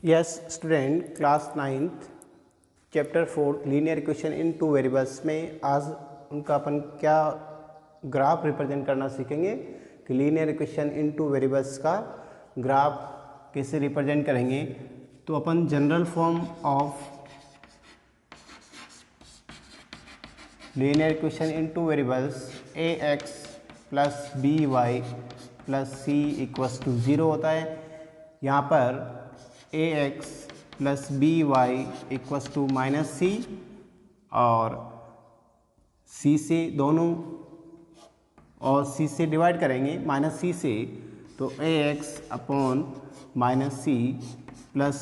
Yes student, class 9th chapter 4 linear equation in two variables में आज उनका अपन क्या ग्राफ रिप्रेजेंट करना सीखेंगे कि linear equation in two variables का ग्राफ कैसे रिप्रेजेंट करेंगे। तो अपन general form of linear equation in two variables a x plus b y plus c equals to 0 होता है। यहाँ पर a x plus b y equals to minus c और सी से दोनों और सी से डिवाइड करेंगे माइनस सी से, तो a x upon minus c plus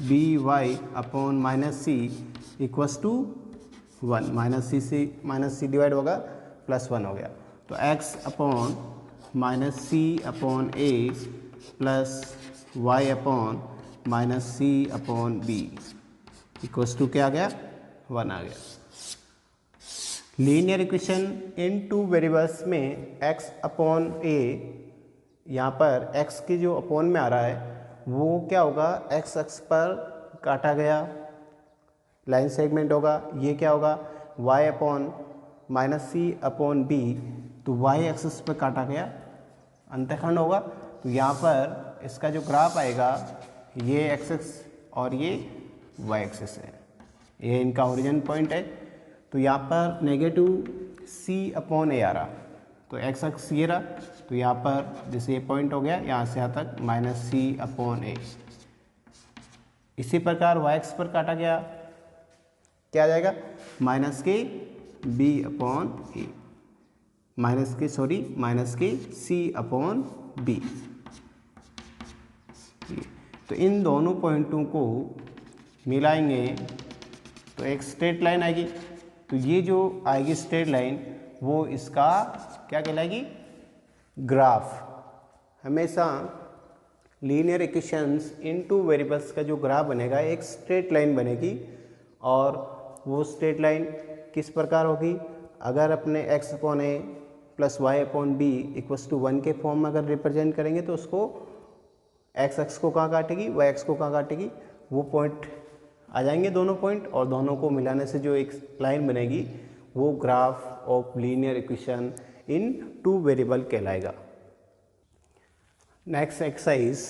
b y upon minus c equals to 1। Minus c से माइनस सी डिवाइड होगा प्लस 1 हो गया। तो x upon minus c upon a plus y upon minus c upon b equals to क्या आ गया, 1 आ गया। Linear equation in two variables में x अपॉन ए, यहाँ पर x की जो अपॉन में आ रहा है वो क्या होगा, x अक्ष पर काटा गया लाइन सेगमेंट होगा। ये क्या होगा, y upon minus c upon B, तो y एक्सिस पर काटा गया अंतःखंड होगा। तो यहाँ पर इसका जो ग्राफ आएगा ये एक्सिस और ये y एक्सिस है, ये इनका ओरिजिन पॉइंट है। तो यहाँ पर नेगेटिव c अपॉन ए आ रहा, तो x एक्स ये रहा, तो यहाँ पर जैसे ये पॉइंट हो गया यहाँ से यहाँ तक माइनस सी अपॉन ए। इसी प्रकार y एक्स पर काटा गया क्या आ जाएगा, माइनस के b अपॉन ए, माइनस के c अपॉन बी। तो इन दोनों पॉइंटों को मिलाएंगे तो एक स्ट्रेट लाइन आएगी। तो ये जो आएगी स्ट्रेट लाइन वो इसका क्या कहलाएगी, ग्राफ। हमेशा linear equations in two variables का जो ग्राफ बनेगा एक स्ट्रेट लाइन बनेगी। और वो स्ट्रेट लाइन किस प्रकार होगी, अगर अपने x upon a plus y upon b equals to 1 के फॉर्म में अगर रिप्रेजेंट करेंगे तो उसको x एक्स को कहाँ काटेगी, y एक्स को कहाँ काटेगी, वो पॉइंट आ जाएंगे दोनों पॉइंट, और दोनों को मिलाने से जो एक लाइन बनेगी वो graph of linear equation in two variable कहलाएगा। Next exercise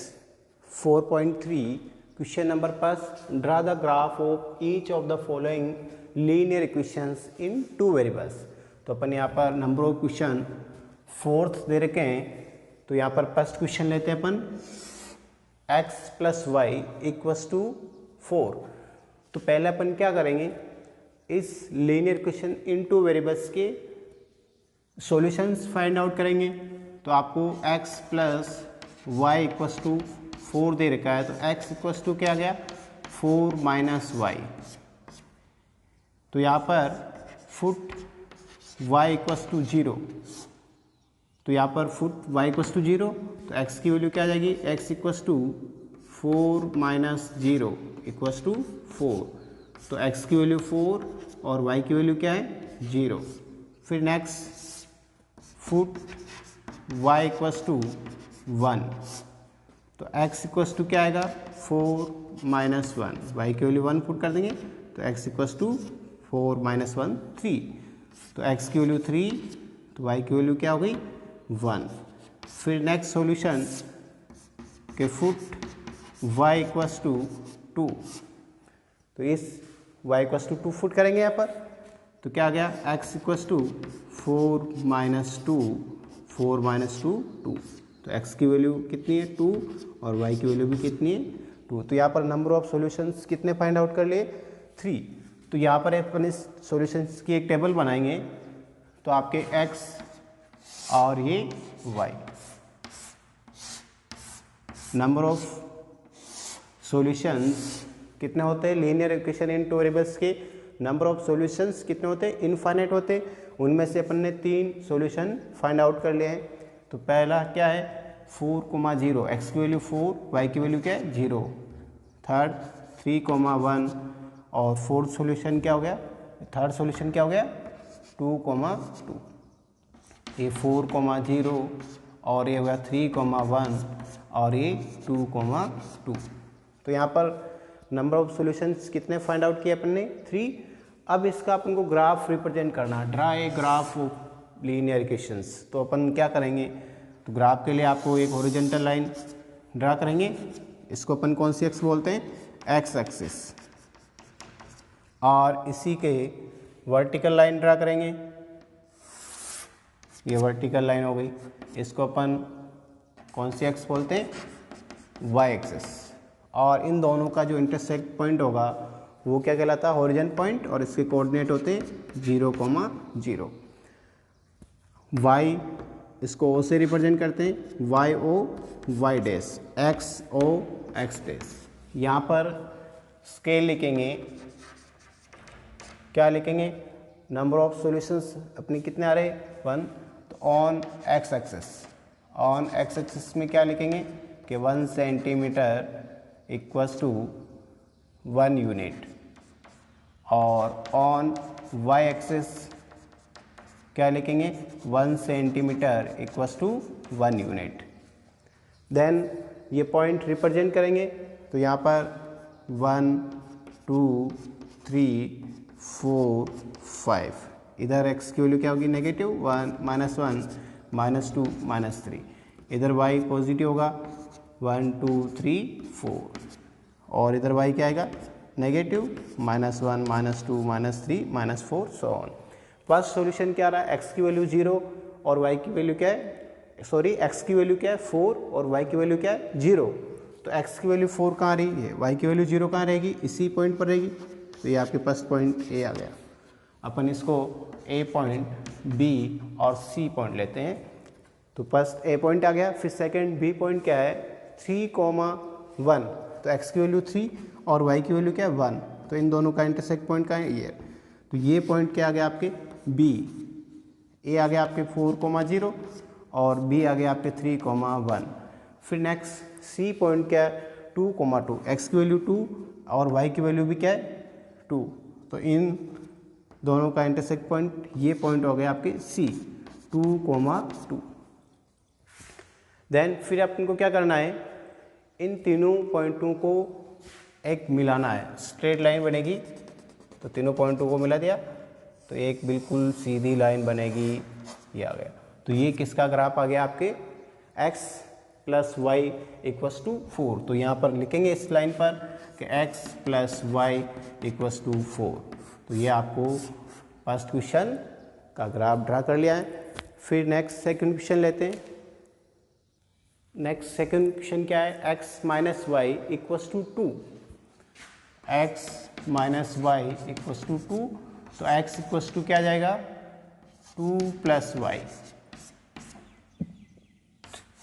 4.3 question number 5, draw the graph of each of the following linear equations in two variables. तो अपन यहाँ पर नंबर ऑफ क्वेश्चन 4th दे रखे हैं। तो यहाँ पर फर्स्ट क्वेश्चन लेते हैं अपन, x plus y equals to 4। तो पहले अपन क्या करेंगे, इस linear equation in two variables के सॉल्यूशंस फाइंड आउट करेंगे। तो आपको x plus y equals to 4 दे रखा है, तो x इक्वल्स टू क्या आ गया, 4 माइनस वाई। तो यहाँ पर फुट y इक्वल्स टू 0, तो यहाँ पर फुट y इक्वल्स टू 0, तो x की वैल्यू क्या आ जाएगी, x equals to 4 minus 0 equals to 4। तो x की वैल्यू 4 और y की वैल्यू क्या है, 0। फिर next put y equals to 1, तो x इक्वल्स टू क्या आएगा, 4 माइनस 1, y की वैल्यू 1 पुट कर देंगे, तो x इक्वल्स टू 4 माइनस 1 3। तो x की वैल्यू 3, तो y की वैल्यू क्या हो गई, 1। फिर नेक्स्ट सॉल्यूशन के फुट y इक्वल्स टू 2, तो इस y इक्वल्स टू 2 फुट करेंगे यहाँ पर, तो क्या आ गया, x equals to 4 minus 2, 4 minus 2 2। तो x की वैल्यू कितनी है, 2, और y की वैल्यू भी कितनी है, 2। तो यहाँ पर नंबर ऑफ सॉल्यूशंस कितने फाइंड आउट कर लिए, 3। तो यहाँ पर अपन इस सॉल्यूशंस की एक टेबल बनाएंगे। तो आपके x और ये y, नंबर ऑफ सॉल्यूशंस कितने होते हैं linear equation in two variables के, नंबर ऑफ सॉल्यूशंस कितने होते हैं, इनफाइनाइट होते हैं। उनमें से अपन ने 3 सॉल्यूशन फाइंड आउट कर लिए हैं। तो पहला क्या है, 4, 0, x की वैल्यू 4, y की वैल्यू क्या है, 0। थर्ड 3, 1, और फोर्थ सॉल्यूशन क्या हो गया, थर्ड सॉल्यूशन क्या हो गया, 2, 2। ये 4, 0 और ये हो गया 3, 1 और ये 2, 2। तो यहाँ पर नंबर ऑफ सॉल्यूशंस कितने फाइंड आउट किए अपन ने 3। अब इसका अपन को ग्राफ रिप्रेजेंट करना, draw a graph of linear equations. तो अपन क्या करेंगे, तो ग्राफ के लिए आपको एक हॉरिजॉन्टल लाइन ड्रा करेंगे, इसको अपन कौन सी एक्स बोलते हैं, एक्स एक्सिस, और इसी के वर्टिकल लाइन ड्रा करेंगे, ये वर्टिकल लाइन हो गई, इसको अपन कौन सी एक्स बोलते हैं, वाई एक्सिस, और इन दोनों का जो इंटरसेक्ट पॉइंट होगा वो क्या कहलाता है, हॉरिजॉन्टल पॉइंट, और इसके कोऑर्डिनेट होते हैं 0,0। वाई इसको ओ से रिप्रेजेंट करते हैं, वाई ओ y dash, x o x dash. यहाँ पर स्केल लिखेंगे, क्या लिखेंगे, नंबर ऑफ सॉल्यूशंस अपनी कितने आ रहे, 1। तो on x axis, on x axis में क्या लिखेंगे कि 1 सेंटीमीटर इक्वल्स टू 1 यूनिट, और ऑन वाई एक्सिस क्या लिखेंगे, 1 centimetre equals to 1 unit. Then ये पॉइंट रिप्रेजेंट करेंगे, तो यहाँ पर 1 2 3 4 5, इधर x की वैल्यू क्या होगी, -1 -2 -3, इधर y पॉजिटिव होगा 1 2 3 4, और इधर y क्या आएगा, negative -1 -2 -3 -4 so on. First solution क्या आ रहा है, x की वैल्यू 0 और y की वैल्यू क्या है, सॉरी x की वैल्यू क्या है 4 और y की वैल्यू क्या है 0। तो x की वैल्यू 4 कहाँ रही है, y की वैल्यू 0 कहाँ रहेगी, इसी पॉइंट पर रहेगी। तो ये आपके पास पॉइंट A आ गया। अपन इसको A पॉइंट, B और C पॉइंट लेते हैं। तो फर्स्ट A पॉइंट आ गया, फिर सेकंड B पॉइंट क्या है 3,1, तो x की वैल्यू 3 और y की वैल्यू क्या है 1, तो इन दोनों का इंटरसेक्ट पॉइंट का है ये। तो ये पॉइंट क्या आ गया आपके B, A आ गया आपके 4,0 और B आ गया आपके 3,1। फिर नेक्स्ट C पॉइंट क्या है 2,2, x की वैल्यू 2 और y की वैल्यू भी क्या है 2, तो इन दोनों का इंटरसेक्ट पॉइंट ये पॉइंट हो गया आपके C 2,2। देन फिर अपन को क्या करना है, इन तीनों पॉइंटों को एक मिलाना है, स्ट्रेट लाइन बनेगी। तो तीनों पॉइंटों को मिला दिया तो एक बिल्कुल सीधी लाइन बनेगी, ये आ गया। तो ये किसका ग्राफ आ गया आपके x + y = 4। तो यहाँ पर लिखेंगे इस लाइन पर कि x + y = 4। तो ये आपको फर्स्ट क्वेश्चन का ग्राफ ड्रा कर लिया है। फिर नेक्स्ट सेकंड क्वेश्चन लेते हैं। नेक्स्ट सेकंड क्वेश्चन क्या है, x - y = 2, x - y = 2। तो x = क्या आ जाएगा 2 + y,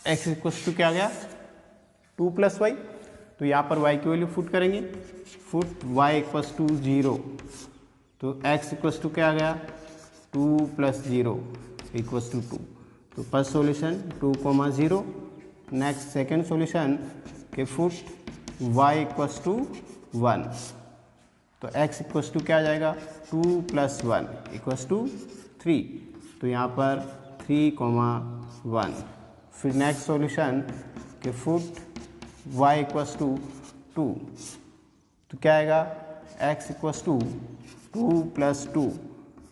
x = क्या आ गया 2 + y। तो यहाँ पर y की वैल्यू फुट करेंगे, फुट y = 0, तो x = क्या आ गया 2 + 0 = 2। तो first solution 2,0। Next second solution के फुट y = 1, तो x = क्या आ जाएगा 2 + 1 = 3। तो यहाँ पर 3,1। फिर नेक्स्ट सॉल्यूशन के फुट y = 2, तो क्या आएगा x = 2 + 2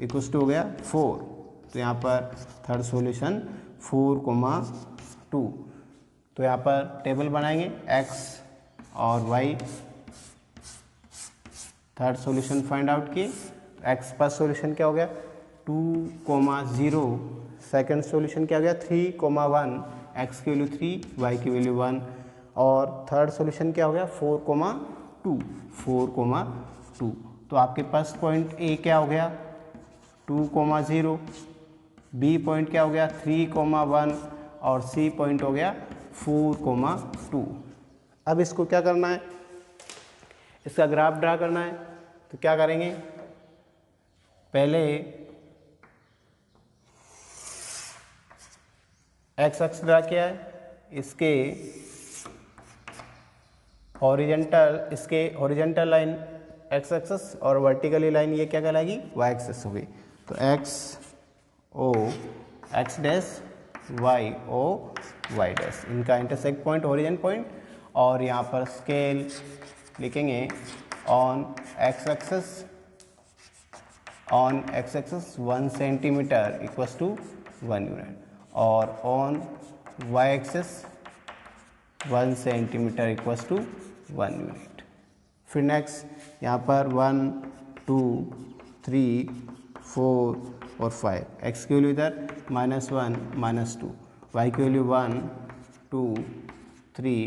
= हो गया 4। तो यहाँ पर थर्ड सॉल्यूशन 4,2। तो यहाँ पर टेबल बनाएंगे x और y, third solution find out किए। x फर्स्ट सॉल्यूशन क्या हो गया 2,0, सेकंड सॉल्यूशन क्या हो गया 3,1, x की वैल्यू 3, y की वैल्यू 1, और थर्ड सॉल्यूशन क्या हो गया 4,2। तो आपके पास पॉइंट A क्या हो गया 2,0, B पॉइंट क्या हो गया 3,1 और C पॉइंट हो गया 4,2। अब इसको क्या करना है, इसका ग्राफ ड्रा करना है। तो क्या करेंगे, पहले x अक्ष ड्रा किया है, इसके हॉरिजॉन्टल लाइन x एक्सिस और वर्टिकली लाइन ये क्या कहलाएगी y एक्सिस होगी। तो x o x dash y o y dash, इनका इंटरसेक्ट पॉइंट हॉरिजॉन्टल पॉइंट, और यहाँ पर स्केल लिखेंगे on x axis 1 centimetre equals to 1 unit, और on y axis 1 centimetre equals to 1 unit. फिर नेक्स्ट यहाँ पर 1 2 3 4 और 5, एक्स की वैल्यू इधर -1 -2, वाई की वैल्यू 1 2 3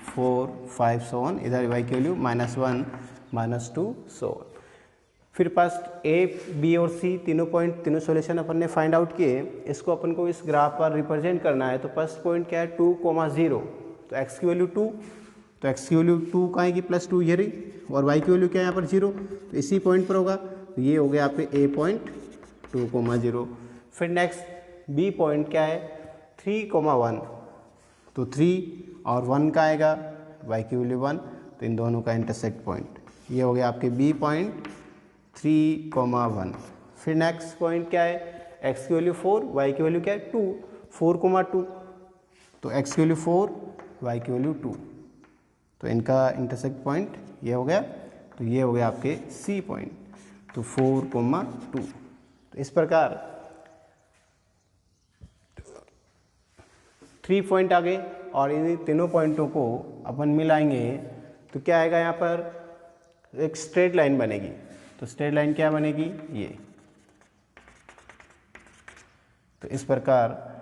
4 5 सो ऑन, इधर वाई की वैल्यू -1 -2 सो ऑन। फिर फर्स्ट ए बी और सी तीनों पॉइंट, तीनों सॉल्यूशन अपन ने फाइंड आउट किए, इसको अपन को इस ग्राफ पर रिप्रेजेंट करना है। तो फर्स्ट पॉइंट क्या है 2, 0, तो एक्स की वैल्यू 2, तो एक्स की वैल्यू 2 का आएगी +2 ये रही, और वाई की वैल्यू क्या है यहाँ पर 0, तो इसी पॉइंट पर होगा। तो ये हो गया आपके ए पॉइंट 2, 0। फिर नेक्स्ट बी पॉइंट क्या है 3, 1, तो 3 और 1 का आएगा, वाई की वैल्यू 1, तो इन दोनों का इंटरसेक्ट पॉइंट ये हो गया आपके बी पॉइंट 3, 1। फिर नेक्स्ट पॉइंट क्या है, एक्स की वैल्यू 4, वाई की वैल्यू क्या है 2, 4, 2, तो एक्स की वैल्यू 4, वाई की वैल्यू 2, तो इनका इंटरसेक्ट पॉइंट ये हो गया। तो ये हो गया आपके सी पॉइंट, तो 4, 2। तो इस प्रकार 3 पॉइंट आ गए, और इन तीनों पॉइंटों को अपन मिलाएंगे तो क्या आएगा, यहाँ पर एक स्ट्रेट लाइन बनेगी। तो स्ट्रेट लाइन क्या बनेगी, ये। तो इस प्रकार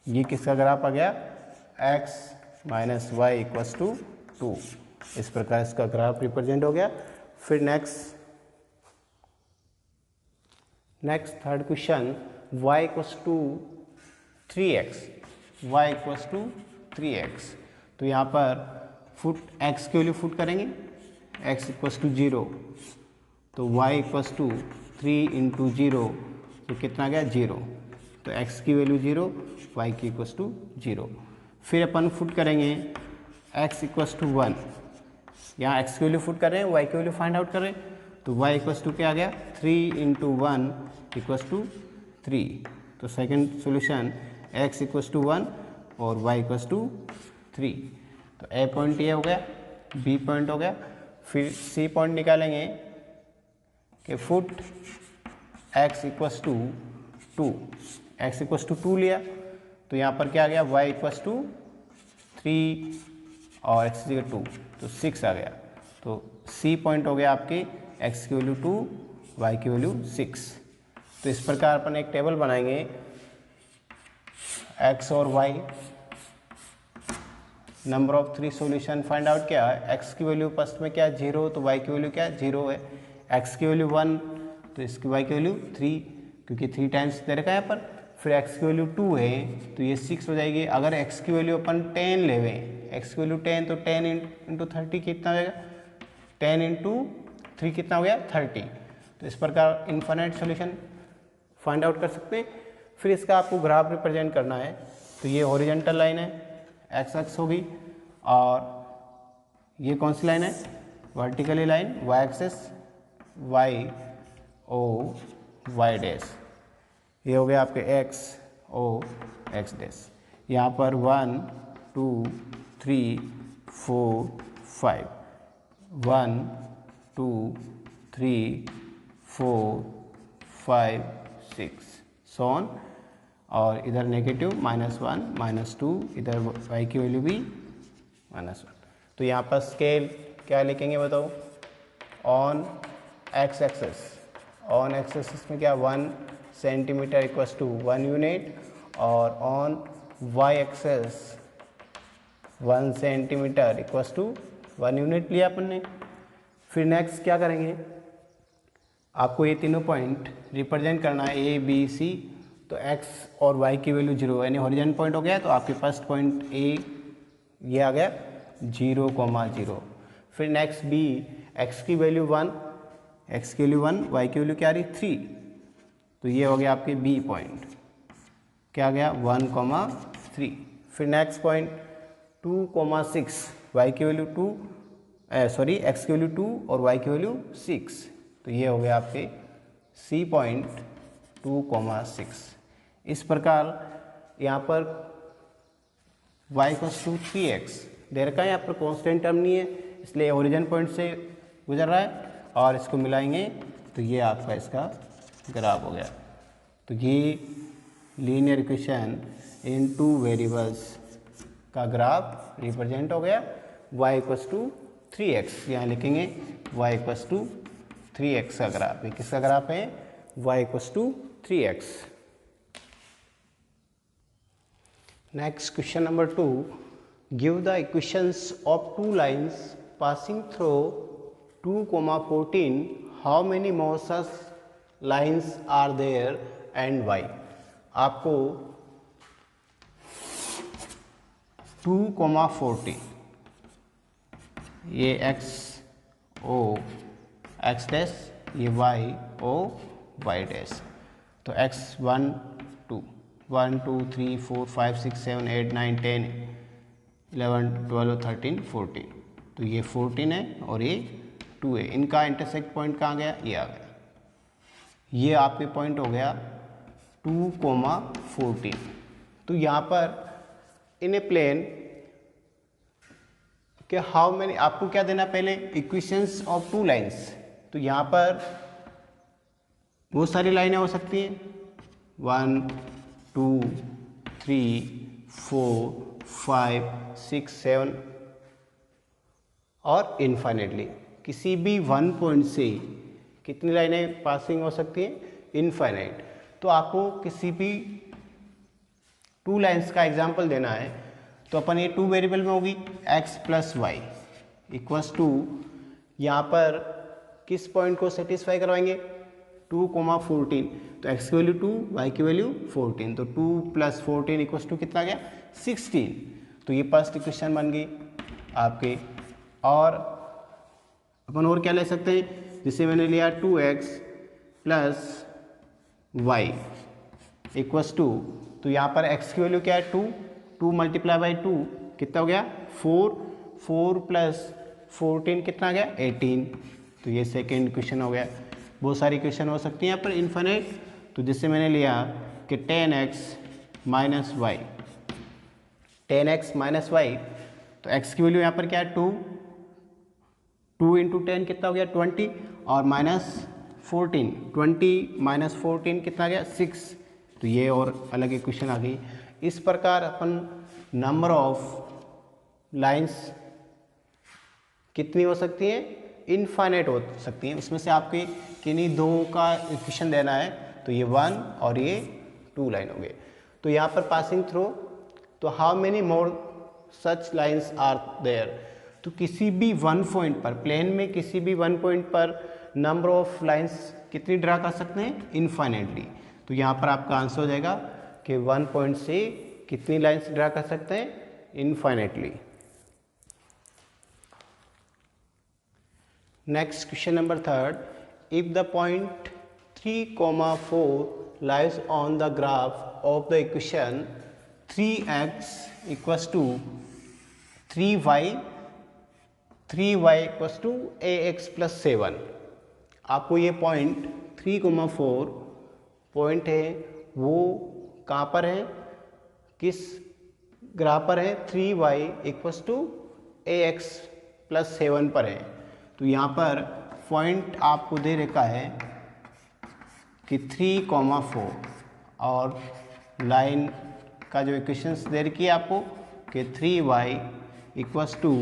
ये किसका ग्राफ आ गया, x - y = 2, इस प्रकार इसका ग्राफ रिप्रेजेंट हो गया। फिर next third question, y = 3x, y = 3x, तो यहाँ पर फुट x की वैल्यू फुट करेंगे, x = 0, तो y = 3 × 0, तो कितना आ गया 0, तो x की वैल्यू 0, y की = 0। फिर अपन फुट करेंगे x = 1, यहाँ x की वैल्यू फुट कर रहे हैं, y की वैल्यू फाइंड आउट कर रहे हैं, तो y = क्या आ गया 3 × 1 = 3, तो सेकंड सॉल्यूशन x = 1 और y = 3, तो ए पॉइंट ये हो गया, बी पॉइंट हो गया। फिर सी पॉइंट निकालेंगे कि फुट x = 2, x = 2 लिया, तो यहाँ पर क्या आ गया, y = 3 और x = 2, तो 6 आ गया। तो सी पॉइंट हो गया आपकी x की वैल्यू 2, y की वैल्यू 6। तो इस प्रकार अपन एक टेबल बनाएंगे, x और y, number of 3 solution find out किया है। x की वैल्यू फर्स्ट में क्या है 0, तो y की वैल्यू क्या है 0 है, x की वैल्यू 1, तो इसकी y की वैल्यू 3, क्योंकि 3 टाइम्स दे रखा है यहाँ पर। फिर x की वैल्यू 2 है, तो ये 6 हो जाएगी। अगर x की वैल्यू अपन 10 लेवे, x की वैल्यू 10, तो 10 × 30 कितना हो जाएगा, 10 × 3 कितना हो गया 30। तो इस प्रकार इन्फिनिट सॉल्यूशन फाइंड आउट कर सकते हैं। फिर इसका आपको ग्राफ रिप्रेजेंट करना है, तो ये हॉरिजॉन्टल लाइन है, एक्स एक्स होगी, और ये कौन सी लाइन है, vertically line, y axis, y ओ वाई डैश, ये हो गया आपके एक्स ओ एक्स डैश। यहाँ पर 1 2 3 4 5, 1 2 3 4 5 6 सो ऑन, और इधर नेगेटिव -1 -2, इधर y की वैल्यू भी -1। तो यहाँ पर स्केल क्या लिखेंगे बताओ, on x axis, on x axis में क्या 1 सेंटीमीटर = 1 यूनिट, और on y axis 1 centimetre = 1 unit लिया अपन ने। फिर नेक्स्ट क्या करेंगे, आपको ये तीनों पॉइंट रिप्रेजेंट करना है, ए बी सी, तो x और y की वैल्यू 0, यानी हॉरिजॉन्टल पॉइंट हो गया। तो आपके फर्स्ट पॉइंट ए ये आ गया 0, 0। फिर नेक्स्ट बी, x की वैल्यू 1, x की वैल्यू 1, y की वैल्यू क्या आ रही 3, तो ये हो गया आपके बी पॉइंट, क्या आ गया 1, 3। फिर नेक्स्ट पॉइंट 2, 6, y की वैल्यू 2, x की वैल्यू 2 और y की वैल्यू 6, तो ये हो गया आपके सी पॉइंट 2, 6। इस प्रकार यहाँ पर y इक्वस टू 3x दे रखा है, यहाँ पर कॉन्स्टेंट टर्म नहीं है इसलिए ओरिजिन पॉइंट से गुजर रहा है और इसको मिलाएंगे तो ये आपका इसका ग्राफ हो गया। तो ये linear equation in two variables का ग्राफ रिप्रेजेंट हो गया। y इक्वस टू 3x यहाँ लिखेंगे y इक्वस टू 3x का ग्राफ। ये किसका ग्राफ है? y equals to 3x। Next question number 2, give the equations of two lines passing through 2,14 how many more such lines are there and why. आपको 2,14 ये x o x dash ये y o y डैश, तो x 1 2 1 2 3 4 5 6 7 8 9 10 11 12 13 14, तो ये 14 है और ये 2 है। इनका इंटरसेक्ट पॉइंट कहाँ गया? ये आ गया। ये आपके पॉइंट हो गया 2,14। तो यहाँ पर इन ए प्लेन कि हाउ मैनी, आपको क्या देना पहले? Equations of two lines. तो यहाँ पर बहुत सारी लाइनें हो सकती हैं, 1 2 3 4 5 6 7 और इनफाइनेटली। किसी भी वन पॉइंट से कितनी लाइनें पासिंग हो सकती हैं? इनफाइनाइट। तो आपको किसी भी टू लाइन्स का एग्जाम्पल देना है तो अपन ये टू वेरिएबल में होगी x plus y equals to, यहाँ पर किस पॉइंट को सेटिस्फाई करवाएंगे? 2,14, तो x की वैल्यू 2 y की वैल्यू 14, तो 2 प्लस 14 इक्वस टू कितना गया? 16। तो ये फर्स्ट इक्वेशन बन गई आपके। और अपन और क्या ले सकते हैं? जिसे मैंने लिया 2x plus y equals to, तो यहाँ पर x की वैल्यू क्या है? 2 2 मल्टीप्लाई बाई 2 कितना हो गया? 4 4 प्लस 14 कितना गया? 18। तो ये सेकेंड इक्वेशन हो गया। बहुत सारी इक्वेशन हो सकती हैं यहाँ पर इन्फिनिट, तो जिससे मैंने लिया कि 10x minus y, 10x minus y, तो x की वैल्यू यहाँ पर क्या है? 2 2 इंटू 10 कितना हो गया? 20 और माइनस 14, 20 माइनस 14 कितना गया? 6। तो ये और अलग इक्वेशन आ गई। इस प्रकार अपन नंबर ऑफ लाइंस कितनी हो सकती हैं? इनफाइनाइट हो सकती हैं। उसमें से आपके किन्हीं दो का इक्वेशन देना है, तो ये 1 और ये 2 लाइन हो गए। तो यहाँ पर पासिंग थ्रू, तो how many more such lines are there. तो किसी भी वन पॉइंट पर, प्लेन में किसी भी वन पॉइंट पर नंबर ऑफ लाइंस कितनी ड्रा कर सकते हैं? इनफाइनाइटली। तो यहाँ पर आपका आंसर हो जाएगा कि वन पॉइंट से कितनी लाइंस ड्रा कर सकते हैं? Infinitely. Next question number 3, if the point 3,4 lies on the graph of the equation 3x equals to 3y equals to ax plus 7। आपको ये पॉइंट 3,4 पॉइंट है, वो कहाँ पर है? किस ग्राफ पर है? 3y equals to ax plus 7 पर है। तो यहाँ पर पॉइंट आपको दे रखा है कि 3,4 और लाइन का जो इक्वेशंस दे रखी है आपको कि 3y equals to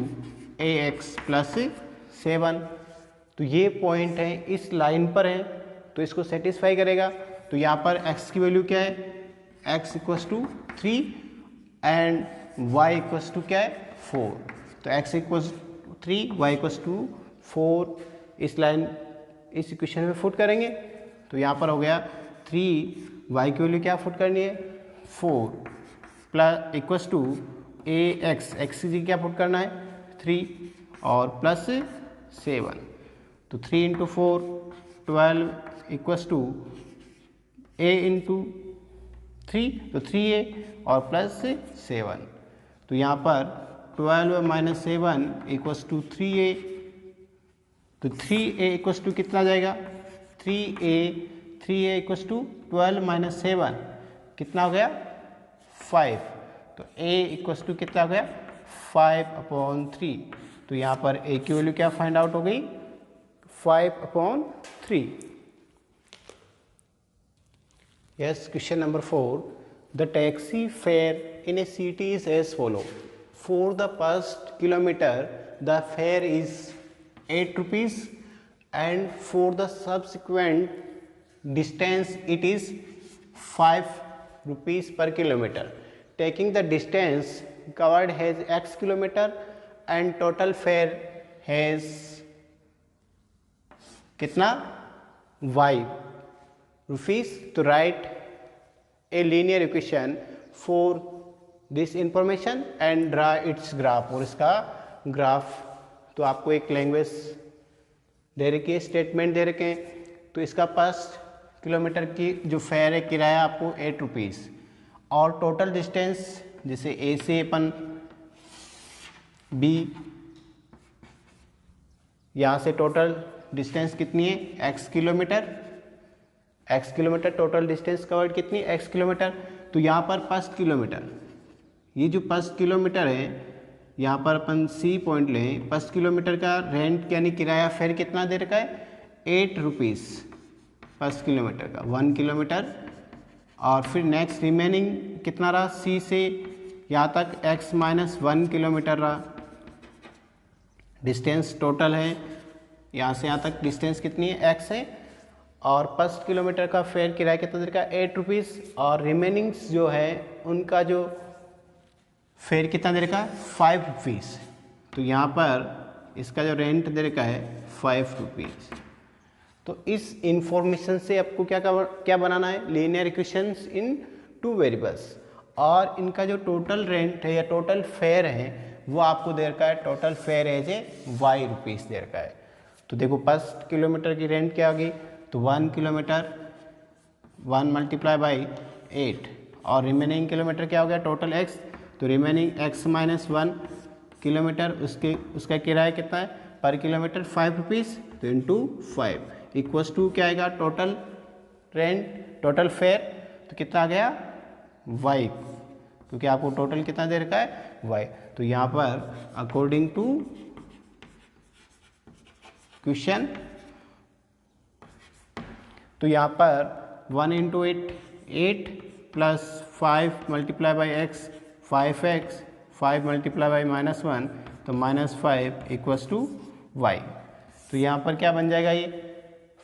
ax plus 7। तो ये पॉइंट है, इस लाइन पर है, तो इसको सेटिस्फाई करेगा। तो यहाँ पर x की वैल्यू क्या है? x equals to 3 and y equals to क्या है? 4। तो x equals 3 y equals to 4 इस लाइन, इस इक्वेशन में फुट करेंगे। तो यहाँ पर हो गया 3 y की वैल्यू क्या फुट करनी है? 4 प्लस इक्वस टू x की क्या फुट करना है? 3 और प्लस 7। तो 3 into 4 12 equals to a into 3, तो 3a और प्लस 7। तो यहाँ पर 12 माइनस 7 इक्वस टू 3a, तो 3a इक्वस टू कितना जाएगा? 3a इक्वस टू 12 माइनस 7 कितना हो गया? 5। तो a इक्वस टू कितना हो गया 5/3। तो यहाँ पर a की वैल्यू क्या फाइंड आउट हो गई 5/3। Yes, question number 4. The taxi fare in a city is as follow. For the first kilometer, the fare is 8 rupees, and for the subsequent distance, it is 5 rupees per kilometer. Taking the distance covered has x kilometer and total fare has कितना y rupees. To write a linear equation for this information and draw its graph. और इसका graph तो आपको एक language दे रखी है, statement दे रखे हैं। तो इसका फर्स्ट किलोमीटर की जो फेयर है किराया आपको 8 रुपीज़, और टोटल डिस्टेंस जैसे ए से अपन बी, यहाँ से टोटल डिस्टेंस कितनी है x kilometre, x kilometre total distance covered कितनी x किलोमीटर। तो यहाँ पर फर्स्ट किलोमीटर, ये जो फर्स्ट किलोमीटर है यहाँ पर अपन C पॉइंट लें, फर्स्ट किलोमीटर का रेंट यानी किराया फेयर कितना दे रखा है 8 रुपीज़ फर्स्ट किलोमीटर का 1 किलोमीटर। और फिर नेक्स्ट रिमेनिंग कितना रहा C से यहाँ तक x - 1 किलोमीटर रहा। डिस्टेंस टोटल है यहाँ से यहाँ तक डिस्टेंस कितनी है x है, और फर्स्ट किलोमीटर का फेयर किराया कितना दे रखा है 8 रुपीज़, और रिमेनिंग्स जो है उनका जो फेयर कितना दे रखा है 5 रुपीज़। तो यहाँ पर इसका जो रेंट दे रखा है 5 रुपीज़। तो इस इंफॉर्मेशन से आपको क्या बनाना है लीनियर इक्वेशंस इन 2 वेरिएबल्स, और इनका जो टोटल रेंट है या टोटल फेयर है वो आपको दे रखा है, टोटल फेयर है जे y रुपीज़ दे रखा है। तो देखो फर्स्ट किलोमीटर की रेंट क्या होगी, तो 1 किलोमीटर 1 × 8, और रिमेनिंग किलोमीटर क्या हो गया टोटल x, तो रिमेनिंग x - 1 किलोमीटर उसका किराया कितना है पर किलोमीटर 5 रुपीज़, तो इंटू 5 इक्वस टू क्या आएगा टोटल रेंट टोटल फेयर, तो कितना आ गया y, क्योंकि आपको टोटल कितना दे रखा है y। तो यहाँ पर अकॉर्डिंग टू क्वेश्चन, तो यहाँ पर 1 × 8 प्लस 5 × x 5x 5 × -1, तो -5 इक्वस टू y। तो यहाँ पर क्या बन जाएगा ये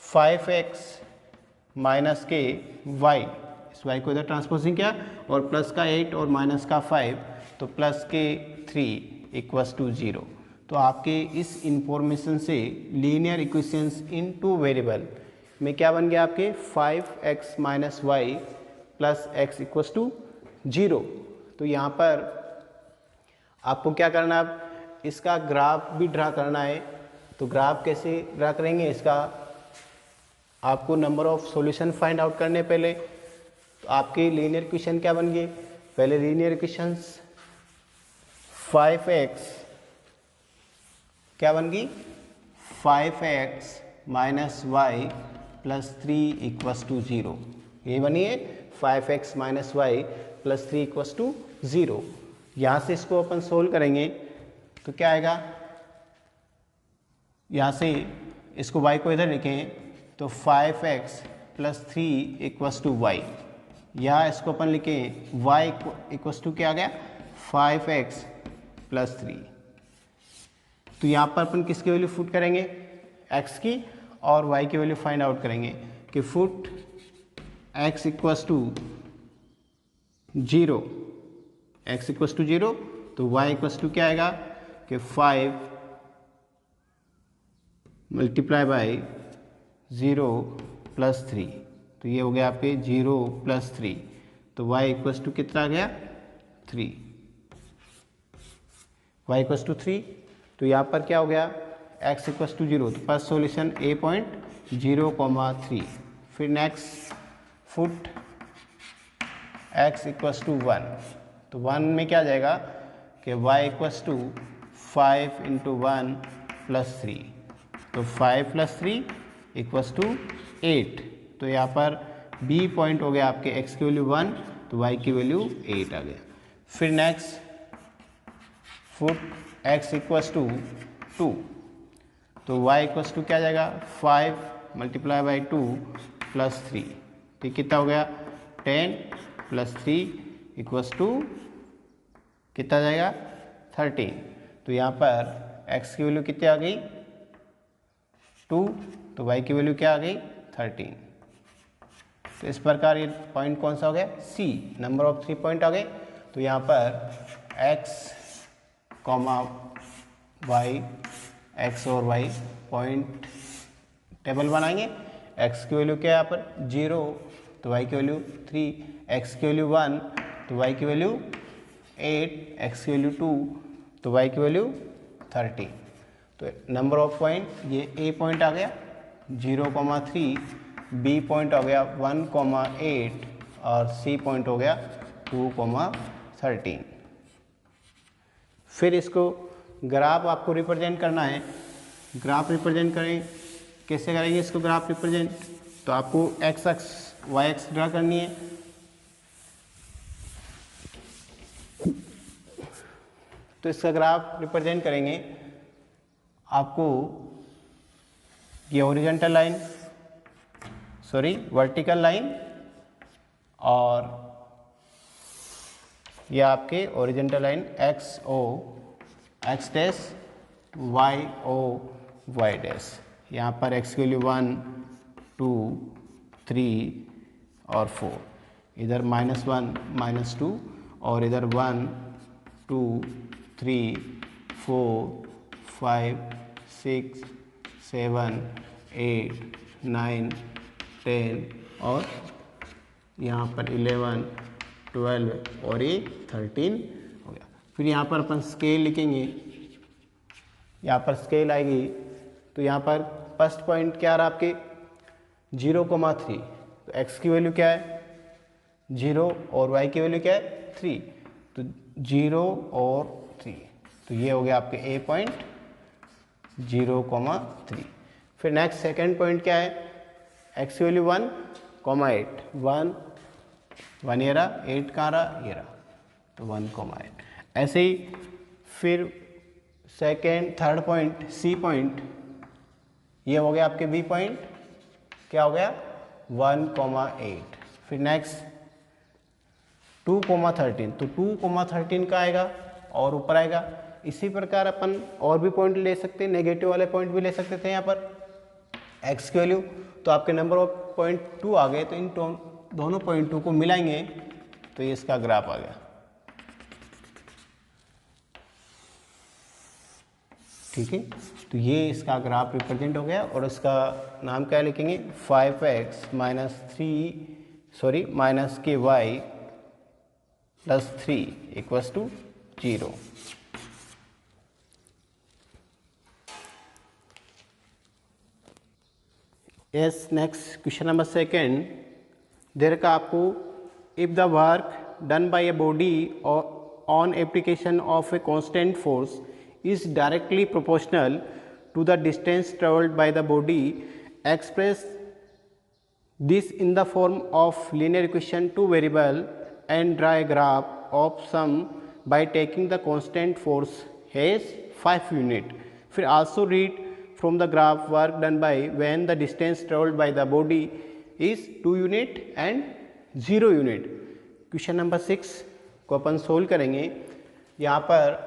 5x माइनस के y, इस y को इधर ट्रांसपोजिंग किया, और प्लस का 8 और माइनस का 5, तो प्लस के 3 इक्वस टू 0। तो आपके इस इंफॉर्मेशन से लीनियर इक्वेशंस इन 2 वेरिएबल में क्या बन गया आपके 5x - y plus x equals to 0। तो यहाँ पर आपको क्या करना है, अब इसका ग्राफ भी ड्रा करना है। तो ग्राफ कैसे ड्रा करेंगे, इसका आपको number of solution find out करने पहले। तो आपकी लीनियर इक्वेशन क्या बन गई, पहले लीनियर इक्वेशंस 5x क्या बन गई 5x - y plus 3 equals to 0, ये बनी है 5x - y plus 3 equals to 0। यहाँ से इसको अपन सोल्व करेंगे तो क्या आएगा, यहाँ से इसको y को इधर लिखें तो 5x plus 3 equals to y, या इसको अपन लिखें y इक्वस टू क्या आ गया 5x प्लस 3। तो यहाँ पर अपन किसकी वैल्यू फुट करेंगे x की, और y की वैल्यू फाइंड आउट करेंगे कि put x equals to 0, x equals to 0, तो y इक्वस टू क्या आएगा कि 5 × 0 प्लस 3, तो ये हो गया आपके 0 प्लस 3, तो y इक्वस टू कितना आ गया 3, y इक्वस टू 3। तो यहाँ पर क्या हो गया x इक्वस टू 0, तो फर्स्ट सॉल्यूशन a पॉइंट 0,3। फिर next put x equals to 1, तो 1 में क्या आ जाएगा कि y इक्वस टू 5 × 1 प्लस 3, तो 5 प्लस 3 इक्वस टू 8। तो यहाँ पर b पॉइंट हो गया आपके x की वैल्यू 1, तो y की वैल्यू 8 आ गया। फिर next put x equals to 2, तो y इक्वस टू क्या आ जाएगा 5 मल्टीप्लाई बाई 2 प्लस 3, ठीक कितना हो गया 10 प्लस 3 इक्वस टू कितना आ जाएगा 13। तो यहाँ पर x की वैल्यू कितनी आ गई 2, तो y की वैल्यू क्या आ गई 13। तो इस प्रकार ये पॉइंट कौन सा हो गया C, नंबर ऑफ 3 पॉइंट आ गए। तो यहाँ पर x, y, x और y पॉइंट टेबल बनाएंगे। x की वैल्यू क्या है यहाँ पर 0, तो y की वैल्यू 3, x की वैल्यू 1, तो y की वैल्यू 8, x की वैल्यू 2, तो y की वैल्यू 30। तो नंबर ऑफ पॉइंट ये A पॉइंट आ गया 0,3, B पॉइंट हो गया 1,8 और C पॉइंट हो गया 2,13। फिर इसको ग्राफ आपको रिप्रेजेंट करना है। ग्राफ रिप्रेजेंट करें, कैसे करेंगे इसको ग्राफ रिप्रेजेंट, तो आपको x x y x draw करनी है। तो इसका ग्राफ रिप्रेजेंट करेंगे, आपको ये horizontal line, sorry vertical line, और ये आपके horizontal line x o x dash, y ओ वाई डैश। यहाँ पर एक्स की वैल्यू 1, 2, 3 और 4, इधर -1, -2 और इधर 1, 2, 3, 4, 5, 6, 7, 8, 9, 10 और यहाँ पर 11, 12 और ये 13 हो गया। फिर यहाँ पर अपन स्केल लिखेंगे, यहाँ पर स्केल आएगी। तो यहाँ पर फर्स्ट पॉइंट क्या आ रहा है आपके 0,3, तो x की वैल्यू क्या है 0 और y की वैल्यू क्या है 3, तो 0 और 3, तो ये हो गया आपके A पॉइंट 0,3। फिर नेक्स्ट सेकेंड पॉइंट क्या है, x की वैल्यू 1,8, 1 ये रहा, 8 कहाँ रहा ये रहा, तो 1,8। ऐसे ही फिर second third point C point, ये हो गया आपके B पॉइंट, क्या हो गया 1,8। फिर नेक्स्ट 2,13, तो 2,13 का आएगा और ऊपर आएगा। इसी प्रकार अपन और भी पॉइंट ले सकते हैं, नेगेटिव वाले पॉइंट भी ले सकते थे यहाँ पर x की वैल्यू, तो आपके नंबर ऑफ पॉइंट 2 आ गए। तो इन दोनों पॉइंट 2 को मिलाएंगे तो ये इसका ग्राफ आ गया, ठीक है। तो ये इसका ग्राफ रिप्रेजेंट हो गया और इसका नाम क्या लिखेंगे 5x minus k y plus 3 equals to 0। Yes, next question number second, देर का आपको if the work done by a body on application of a constant force is directly proportional to the distance traveled by the body, express this in the form of linear equation two variable and draw a graph of sum by taking the constant force as 5 unit. फिर also read from the graph work done by when the distance traveled by the body is 2 unit and 0 unit. Question number 6 को अपन solve करेंगे। यहाँ पर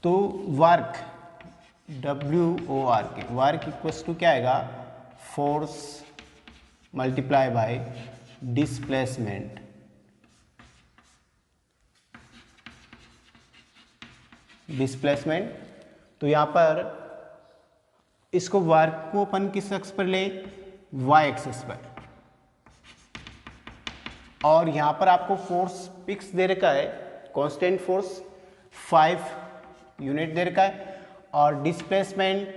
तो work WORK, work equals to क्या आएगा force multiply by displacement. तो यहाँ पर इसको वर्क को अपन किस एक्स पर ले y एक्सिस पर, और यहाँ पर आपको फोर्स फिक्स दे रखा है, कांस्टेंट फोर्स 5 यूनिट दे रखा है, और डिस्प्लेसमेंट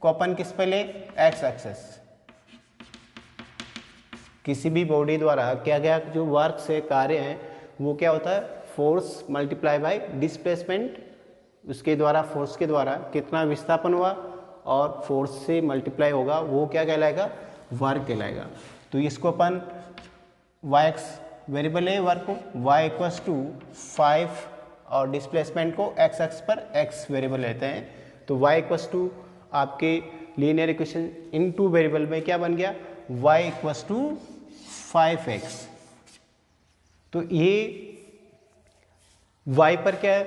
को अपन किस पे ले एक्स एक्सेस। किसी भी बॉडी द्वारा क्या गया जो वर्क से कार्य है वो क्या होता है फोर्स मल्टीप्लाई बाय डिस्प्लेसमेंट, उसके द्वारा फोर्स के द्वारा कितना विस्थापन हुआ और फोर्स से मल्टीप्लाई होगा वो क्या कहलाएगा वर्क कहलाएगा। तो इसको अपन वाई एक्स वेरिएबल है वर्क को y इक्वस टू 5 और डिस्प्लेसमेंट को x एक्स पर x वेरिएबल लेते हैं, तो y इक्वस टू आपके linear equation in two variable में क्या बन गया, y इक्वस टू 5x। तो ये y पर क्या है,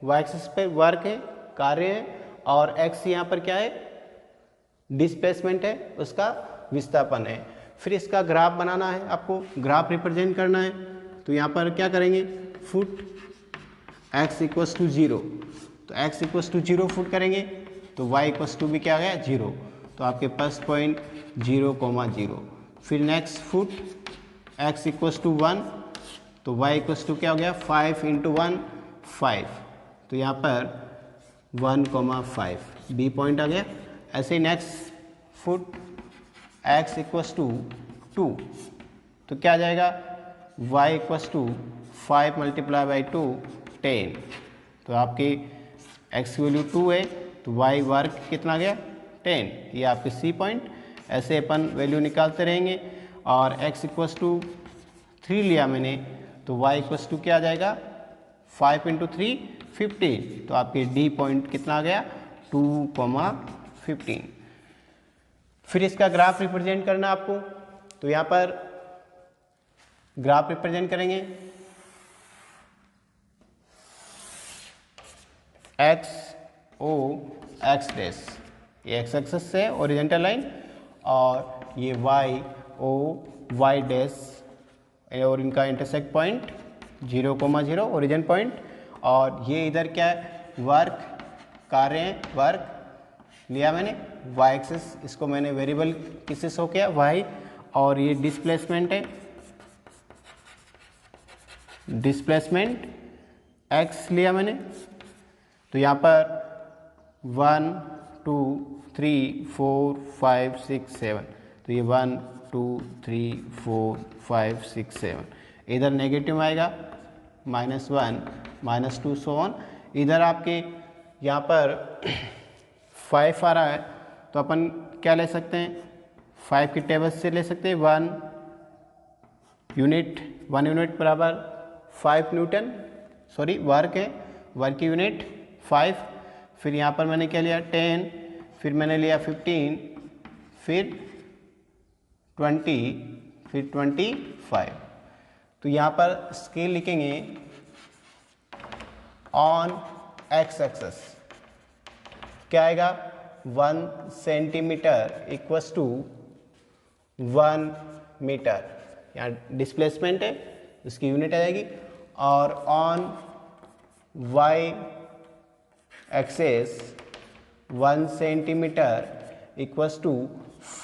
y एक्सिस पर वर्क है, कार्य है, और x यहाँ पर क्या है, डिस्प्लेसमेंट है, उसका विस्थापन है। फिर इसका ग्राफ बनाना है, आपको ग्राफ रिप्रेजेंट करना है, तो यहाँ पर क्या करेंगे, फुट x इक्वस टू 0, तो x इक्वस टू 0 फुट करेंगे तो y इक्वस टू भी क्या आ गया 0, तो आपके फर्स्ट पॉइंट 0,0। फिर next put x equals to 1, तो y इक्वस टू क्या हो गया 5 इंटू 1 5, तो यहाँ पर 1,5 बी पॉइंट आ गया। ऐसे ही next put x equals to 2, तो क्या आ जाएगा y equals to 5 multiply by 2 10, तो आपकी x की वैल्यू 2 है तो y वर्क कितना गया 10, ये आपके C पॉइंट। ऐसे अपन वैल्यू निकालते रहेंगे और x इक्वस टू 3 लिया मैंने, तो y इक्वस टू क्या आ जाएगा 5 इंटू 3 15, तो आपके D पॉइंट कितना आ गया 2,15। फिर इसका ग्राफ रिप्रेजेंट करना आपको, तो यहाँ पर ग्राफ रिप्रेजेंट करेंगे x o x डैश, ये x एक्सिस से ओरिजेंटल लाइन, और ये y o y डैश, और इनका इंटरसेक्ट पॉइंट 0,0 ओरिजिन पॉइंट, और ये इधर क्या है वर्क, कार्य है, वर्क लिया मैंने y एक्सिस, इसको मैंने वेरिएबल किससे शो किया y, और ये डिस्प्लेसमेंट है, डिस्प्लेसमेंट x लिया मैंने, तो यहाँ पर 1 2 3 4 5 6 7, तो ये 1 2 3 4 5 6 7, इधर नेगेटिव आएगा -1 -2 सो ऑन। इधर आपके यहाँ पर 5 आ रहा है, तो अपन क्या ले सकते हैं, 5 की टेबल से ले सकते हैं 1 यूनिट बराबर 5 न्यूटन, सॉरी वर्क है, वर्क की यूनिट 5, फिर यहाँ पर मैंने क्या लिया 10, फिर मैंने लिया 15, फिर 20, फिर 25, तो यहाँ पर स्केल लिखेंगे ऑन x एक्सिस, क्या आएगा 1 सेंटीमीटर इक्वस टू 1 मीटर, यहाँ डिस्प्लेसमेंट है उसकी यूनिट आ जाएगी, और on y axis 1 centimetre equals to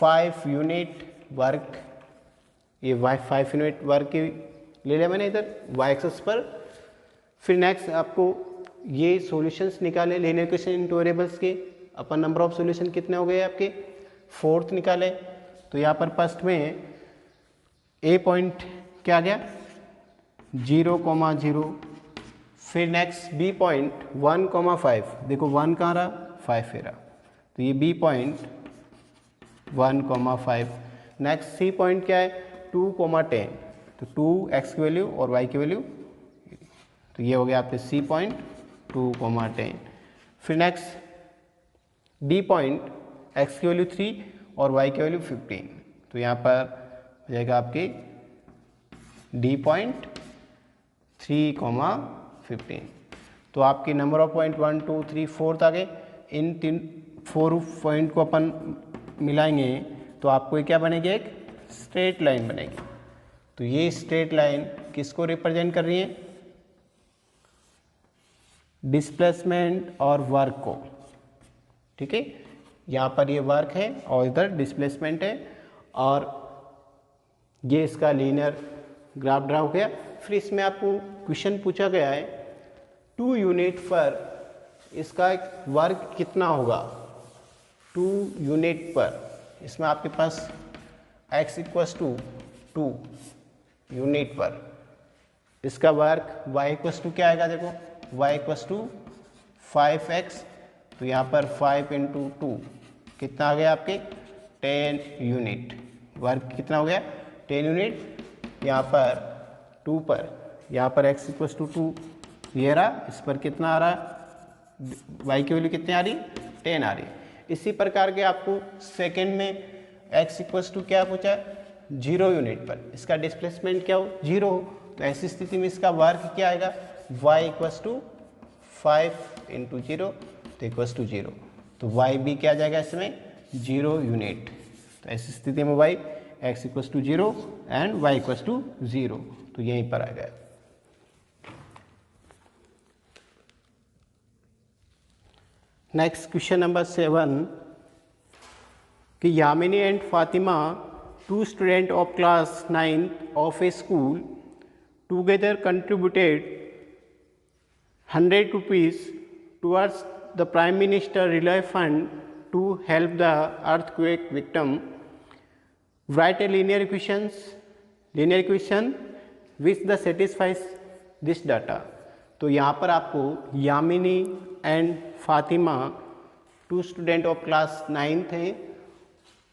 5 unit work, ये y 5 यूनिट वर्क की ले लिया मैंने इधर y एक्सेस पर। फिर नेक्स्ट आपको ये सॉल्यूशंस निकाले linear equation in two variables के, अपन नंबर ऑफ सॉल्यूशन कितने हो गए आपके 4th निकाले, तो यहाँ पर फर्स्ट में a पॉइंट क्या आ गया 0,0, फिर नेक्स्ट b पॉइंट 1,5, देखो 1 कहाँ रहा 5 है रहा, तो ये b point 1,5, next c point क्या है 2,10, तो 2x की वैल्यू और y की वैल्यू, तो ये हो गया आपके c पॉइंट 2,10, फिर नेक्स्ट d पॉइंट x की वैल्यू 3 और y की वैल्यू 15, तो यहाँ पर हो जाएगा आपकी d पॉइंट 3,15, तो आपकी नंबर ऑफ पॉइंट 1 2 3 4 आ गए। इन 4 पॉइंट को अपन मिलाएंगे तो आपको क्या बनेगी, एक स्ट्रेट लाइन बनेगी, तो ये स्ट्रेट लाइन किसको रिप्रेजेंट कर रही है, डिस्प्लेसमेंट और वर्क को, ठीक है, यहाँ पर ये वर्क है और इधर डिस्प्लेसमेंट है, और ये इसका लीनियर ग्राफ ड्रा हो गया। फिर इसमें आपको क्वेश्चन पूछा गया है 2 यूनिट पर इसका वर्क कितना होगा, 2 यूनिट पर, इसमें आपके पास x इक्वस टू 2 यूनिट पर, इसका वर्क y इक्वस टू क्या आएगा, देखो y इक्वस टू 5x, तो यहाँ पर 5 इंटू 2 कितना आ गया आपके 10 यूनिट, वर्क कितना हो गया 10 यूनिट, यहाँ पर 2 पर, यहाँ पर x इक्वस टू 2 ये रहा, इस पर कितना आ रहा है, y की वैल्यू कितनी आ रही, 10 आ रही है। इसी प्रकार के आपको सेकेंड में x इक्वस टू क्या पूछा है, 0 यूनिट पर, इसका डिस्प्लेसमेंट क्या हो, 0 हो, तो ऐसी स्थिति में इसका वर्क क्या आएगा, y इक्वस टू 5 इंटू 0 तो इक्वस टू 0, तो y भी क्या आ जाएगा इसमें, 0 यूनिट। तो ऐसी स्थिति में y x equals to 0 and y equals to 0, तो यहीं पर आ गया। नेक्स्ट क्वेश्चन नंबर 7 कि Yamini and Fatima, 2 student of class 9 of A school, together contributed 100 rupees towards the Prime Minister Relief Fund to help the earthquake victim. Write a linear equation which the satisfies this data. तो यहाँ पर आपको Yamini and Fatima 2 student of class 9 थे,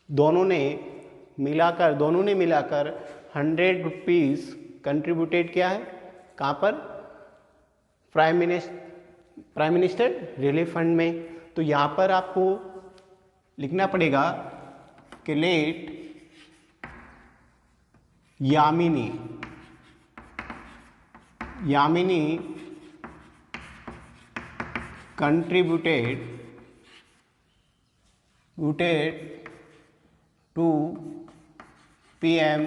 दोनों ने मिलाकर 100 rupees contributed किया है, कहाँ पर, प्राइम मिनिस्टर रिलीफ फंड में। तो यहाँ पर आपको लिखना पड़ेगा कि let Yamini contributed to PM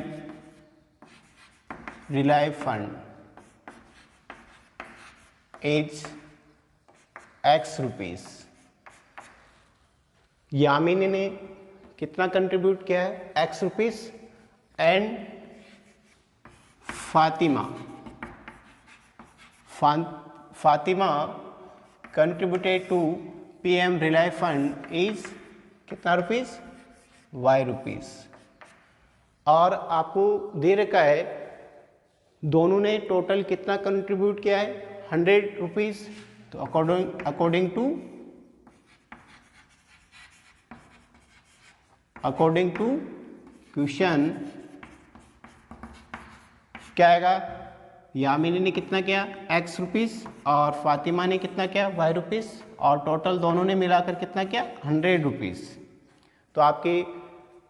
Relief Fund is X rupees. Yamini ने कितना कंट्रीब्यूट किया है, X rupees, and Fatima contributed to PM relief fund is कितना रुपीस, Y रुपीस। और आपको दे रखा है दोनों ने टोटल कितना कंट्रीब्यूट किया है, 100 रुपीज। तो अकॉर्डिंग टू क्वेश्चन क्या आएगा, यामिनी ने कितना किया, X रुपीस, और फातिमा ने कितना किया, Y रुपीस, और टोटल दोनों ने मिलाकर कितना किया, 100 रुपीस। तो आपके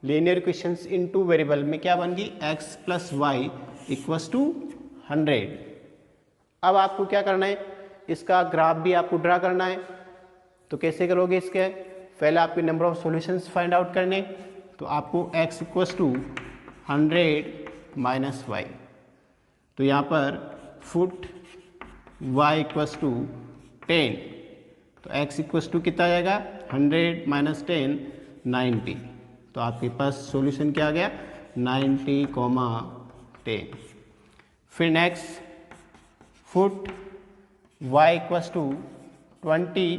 लीनियर इक्वेशंस इन 2 वेरिएबल में क्या बन गई, x plus y equals to 100। अब आपको क्या करना है, इसका ग्राफ भी आपको ड्रा करना है। तो कैसे करोगे, इसके पहले आपके number of solutions find out करने। तो आपको x equals to 100 minus y, तो यहाँ पर फुट y इक्वस टू 10, तो x इक्वस टू कितना आ जाएगा, 100 माइनस 10 90। तो आपके पास सॉल्यूशन क्या आ गया, 90,10। फिर next put y equals to 20,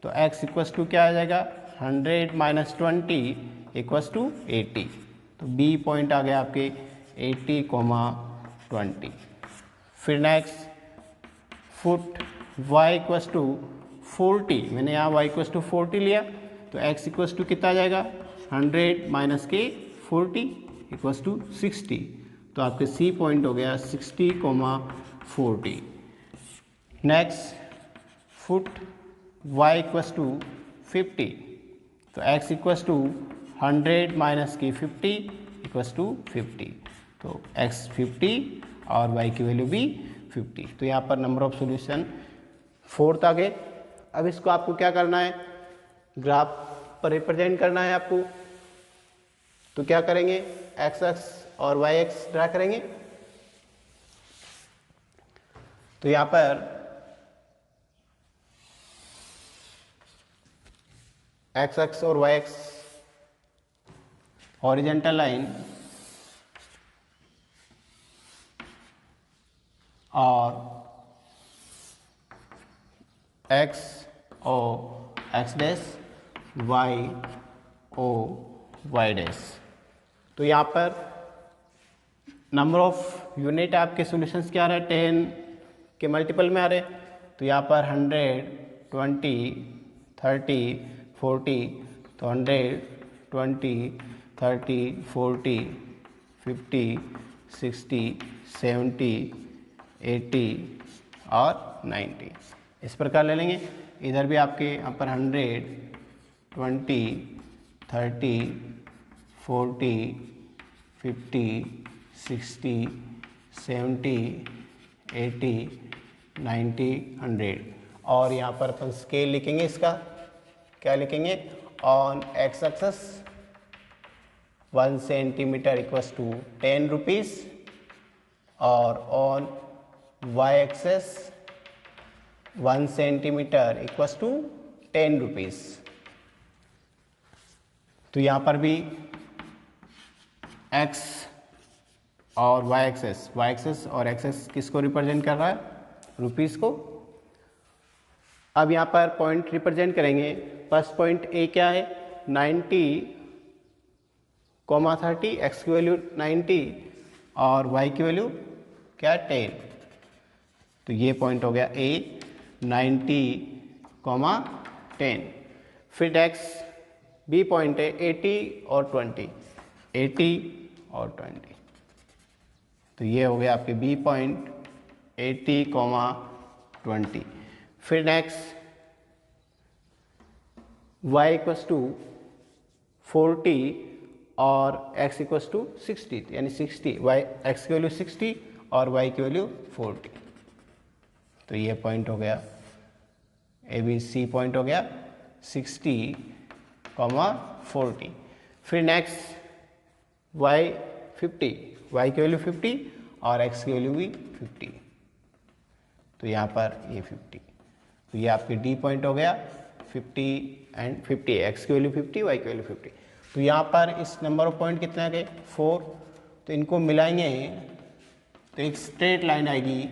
तो x इक्वस टू क्या आ जाएगा, 100 माइनस 20 इक्वस टू 80। तो B पॉइंट आ गया आपके 80,20। फिर next put y equals to 40, मैंने यहाँ y इक्वस टू 40 लिया, तो x इक्वस टू कितना आ जाएगा, 100 माइनस के 40 इक्वस टू 60। तो आपके C पॉइंट हो गया 60,40। Next put y equals to 50, तो x इक्वस टू 100 माइनस की 50 इक्वस टू 50। तो x 50 और y की वैल्यू भी 50। तो यहाँ पर नंबर ऑफ सॉल्यूशन 4 आ गए। अब इसको आपको क्या करना है, ग्राफ पर रिप्रेजेंट करना है आपको। तो क्या करेंगे, एक्स एक्स और वाई एक्स ड्रा करेंगे। तो यहाँ पर एक्स एक्स और वाई एक्स हॉरिजेंटल लाइन और x o x dash y ओ वाई डैश। तो यहाँ पर नंबर ऑफ यूनिट आपके सॉल्यूशंस क्या आ रहा है, 10 के मल्टीपल में आ रहे हैं। तो यहाँ पर 100, 20, 30, 40, तो 100, 20, 30, 40, 50, 60, 70, 80 और 90 इस प्रकार ले लेंगे। इधर भी आपके यहाँ पर 100, 20, 30, 40, 50, 60, 70, 80, 90, 100 और यहाँ पर अपन स्केल लिखेंगे। इसका क्या लिखेंगे? On x axis 1 centimetre equals to 10 rupees और on y axis 1 centimetre equals to 10 rupees. तो यहाँ पर भी x और y एक्सेस और एक्सेस किसको रिप्रेजेंट कर रहा है? रुपीज़ को। अब यहाँ पर पॉइंट रिप्रेजेंट करेंगे। फर्स्ट पॉइंट ए क्या है? 90, 30, x की वैल्यू 90 और y की वैल्यू क्या? 10। तो ये पॉइंट हो गया ए, 90, 10। फिर नेक्स्ट बी पॉइंट है 80 और 20, 80 और 20। तो ये हो गया आपके बी पॉइंट 80, 20। फिर नेक्स्ट y इक्वस टू 40 और x इक्वस टू 60, यानी 60, y x की वैल्यू 60 और y की वैल्यू 40। तो ये पॉइंट हो गया ए बी सी पॉइंट हो गया 60, 40। फिर नेक्स्ट y 50, y की वैल्यू 50 और x की वैल्यू भी 50। तो यहाँ पर ये 50। तो ये आपके डी पॉइंट हो गया 50 एंड 50, x की वैल्यू 50, y की वैल्यू 50। तो यहाँ पर इस नंबर ऑफ पॉइंट कितने आ गए? 4। तो इनको मिलाएंगे तो एक स्ट्रेट लाइन आएगी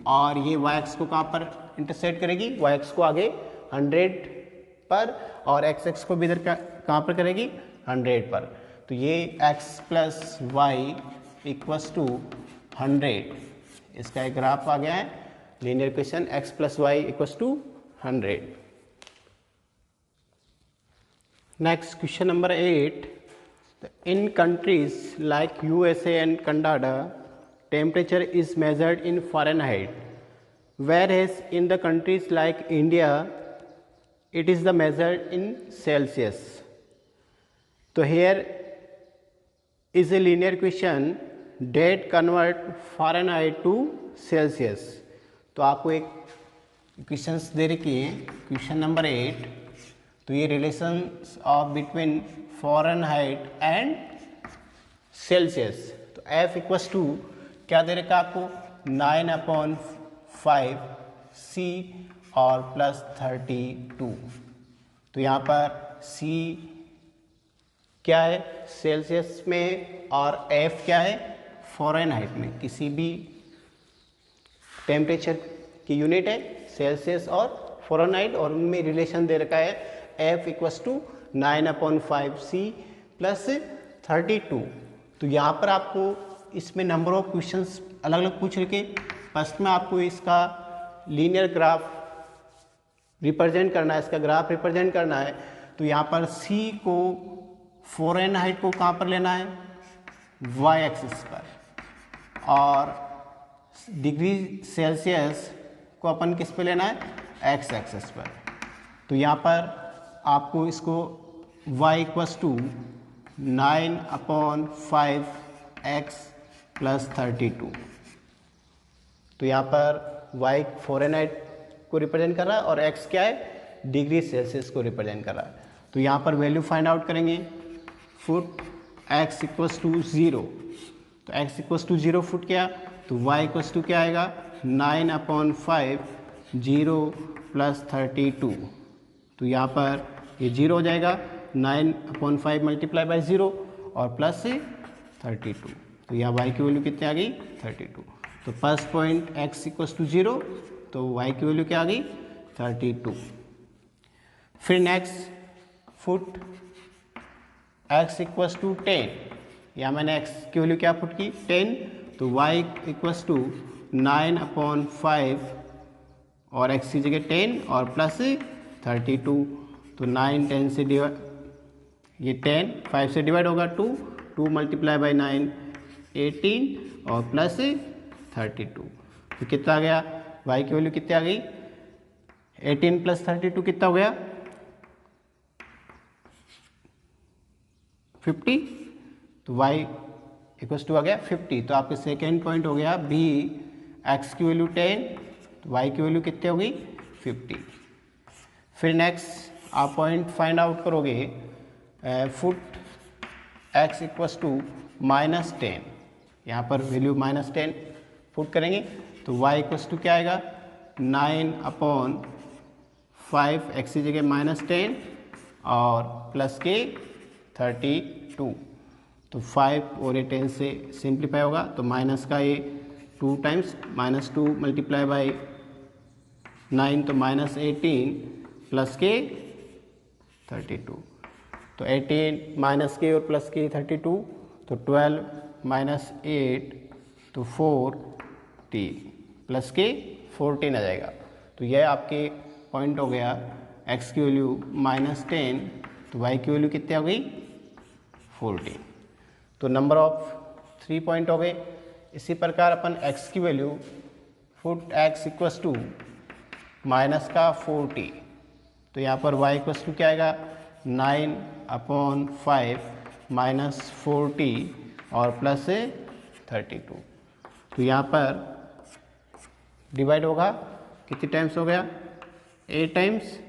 और ये y एक्स को कहाँ पर इंटरसेक्ट करेगी? y एक्स को आगे 100 पर और x एक्स को भी इधर कहाँ पर करेगी? 100 पर। तो ये x plus y equals to 100, इसका एक ग्राफ आ गया है। Linear equation x plus y equals to 100। Next question number 8। In countries like USA and Canada, temperature is measured in Fahrenheit, whereas in the countries like India, it is the measured in Celsius. So here is a linear equation that convert Fahrenheit to Celsius. तो आपको एक equations दे रखी है, question number 8। तो ये relations of between Fahrenheit and Celsius. तो F equals to क्या दे रखा आपको? 9/5 C और प्लस 32। तो यहाँ पर C क्या है? सेल्सियस में और F क्या है? फ़ारेनहाइट में। किसी भी टेम्परेचर की यूनिट है सेल्सियस और फ़ारेनहाइट और उनमें रिलेशन दे रखा है F equals to 9/5 C plus 32। तो यहाँ पर आपको इसमें नंबर ऑफ क्वेश्चंस अलग अलग पूछ रखे। फर्स्ट में आपको इसका लीनियर ग्राफ रिप्रेजेंट करना है, इसका ग्राफ रिप्रेजेंट करना है। तो यहाँ पर C को फ़ारेनहाइट को कहाँ पर लेना है? y एक्सिस पर और डिग्री सेल्सियस को अपन किस पे लेना है? x एक्सिस पर। तो यहाँ पर आपको इसको y equals to 9/5 x plus 32। तो यहाँ पर y फ़ारेनहाइट को रिप्रेजेंट कर रहा है और x क्या है? डिग्री सेल्सियस को रिप्रेजेंट कर रहा है। तो यहाँ पर वैल्यू फाइंड आउट करेंगे। Put x equals to 0। तो x इक्वस टू 0 फुट क्या? तो y इक्वस टू क्या आएगा? 9/5 0 प्लस 32। तो यहाँ पर ये 0 हो जाएगा, 9/5 मल्टीप्लाई बाई 0 और प्लस से 32। तो यहाँ y की वैल्यू कितनी आ गई? 32। तो first point x equals to 0, तो y की वैल्यू क्या आ गई? 32। फिर next put x equals to 10। यहाँ मैंने x की वैल्यू क्या फुट की? 10। तो y इक्वस टू 9/5 और x की जगह 10 और प्लस 32। तो 9 10 से ये 10 5 से डिवाइड होगा 2 मल्टीप्लाई बाई 9 18 और प्लस 32। तो कितना आ गया, y की वैल्यू कितनी आ गई, 18 प्लस 32 कितना हो गया 50। तो y इक्वल्स टू आ गया 50। तो आपके सेकेंड पॉइंट हो गया बी, x की वैल्यू 10, तो y की वैल्यू कितनी हो गई 50। फिर नेक्स्ट आप पॉइंट फाइंड आउट करोगे, फुट x इक्वल्स टू -10, यहाँ पर वैल्यू -10 पुट करेंगे तो y इक्वल्स टू क्या आएगा 9/5, x की जगह -10 और प्लस के 32। तो 5 और ये 10 से सिंप्लीफाई होगा, तो माइनस का ये 2 टाइम्स, -2 मल्टीप्लाई बाई 9 तो -18 प्लस के 32। तो 18 माइनस के और प्लस के 32, तो 12 -8 तो 40 प्लस के 14 आ जाएगा। तो यह आपके पॉइंट हो गया x की वैल्यू -10, तो y की वैल्यू कितनी हो गई 14। तो नंबर ऑफ 3 पॉइंट हो गए। इसी प्रकार अपन x की value put x equals to minus का 40, तो यहाँ पर y इक्वस टू क्या आएगा 9/5 -40 और प्लस 32। तो यहाँ पर डिवाइड होगा, कितनी टाइम्स हो गया 8 टाइम्स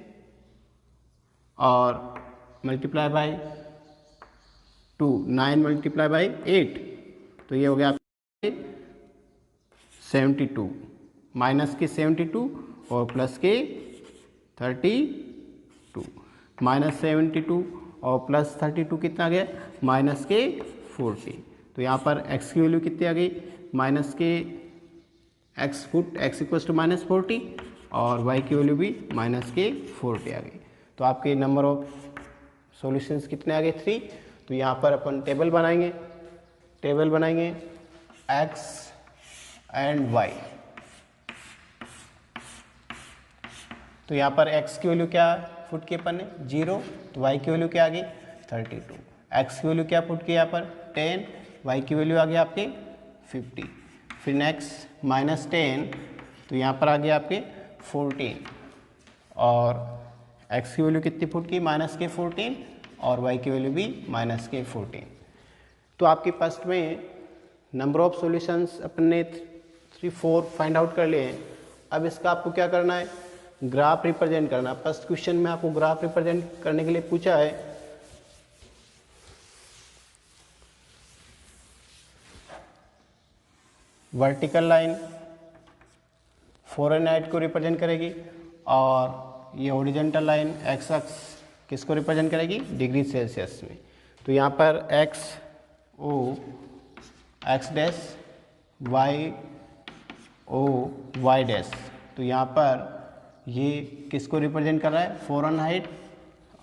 और मल्टीप्लाई बाई 2, 9 मल्टीप्लाई बाई 8, तो ये हो गया 72, माइनस के 72 और प्लस के 32, -72 और प्लस 32 कितना आ गया माइनस के 40। तो यहाँ पर x की वैल्यू कितनी आ गई माइनस के x put x equals to -40 और y की वैल्यू भी माइनस के 40 आ गई। तो आपके नंबर ऑफ सॉल्यूशंस कितने आ गए 3। तो यहाँ पर अपन टेबल बनाएंगे x एंड y। तो यहाँ पर x की वैल्यू क्या फुट की अपन ने 0, तो y की वैल्यू क्या आ गई 32, x की वैल्यू क्या फुट की यहाँ पर 10, y की वैल्यू आ गई आपके 50। फिर नेक्स्ट -10, तो यहाँ पर आ गया आपके 14 और x की वैल्यू कितनी फुट की -14 और y की वैल्यू भी -14। तो आपके फर्स्ट में नंबर ऑफ सॉल्यूशंस अपने 3, 4 फाइंड आउट कर लिए हैं। अब इसका आपको क्या करना है ग्राफ रिप्रेजेंट करना। फर्स्ट क्वेश्चन में आपको ग्राफ रिप्रेजेंट करने के लिए पूछा है। वर्टिकल लाइन फ़ारेनहाइट को रिप्रेजेंट करेगी और ये हॉरिजॉन्टल लाइन एक्स अक्स किसको रिप्रेजेंट करेगी डिग्री सेल्सियस में। तो यहाँ पर एक्स डैश वाई ओ वाई डैश, तो यहाँ पर ये किसको रिप्रेजेंट कर रहा है फ़ारेनहाइट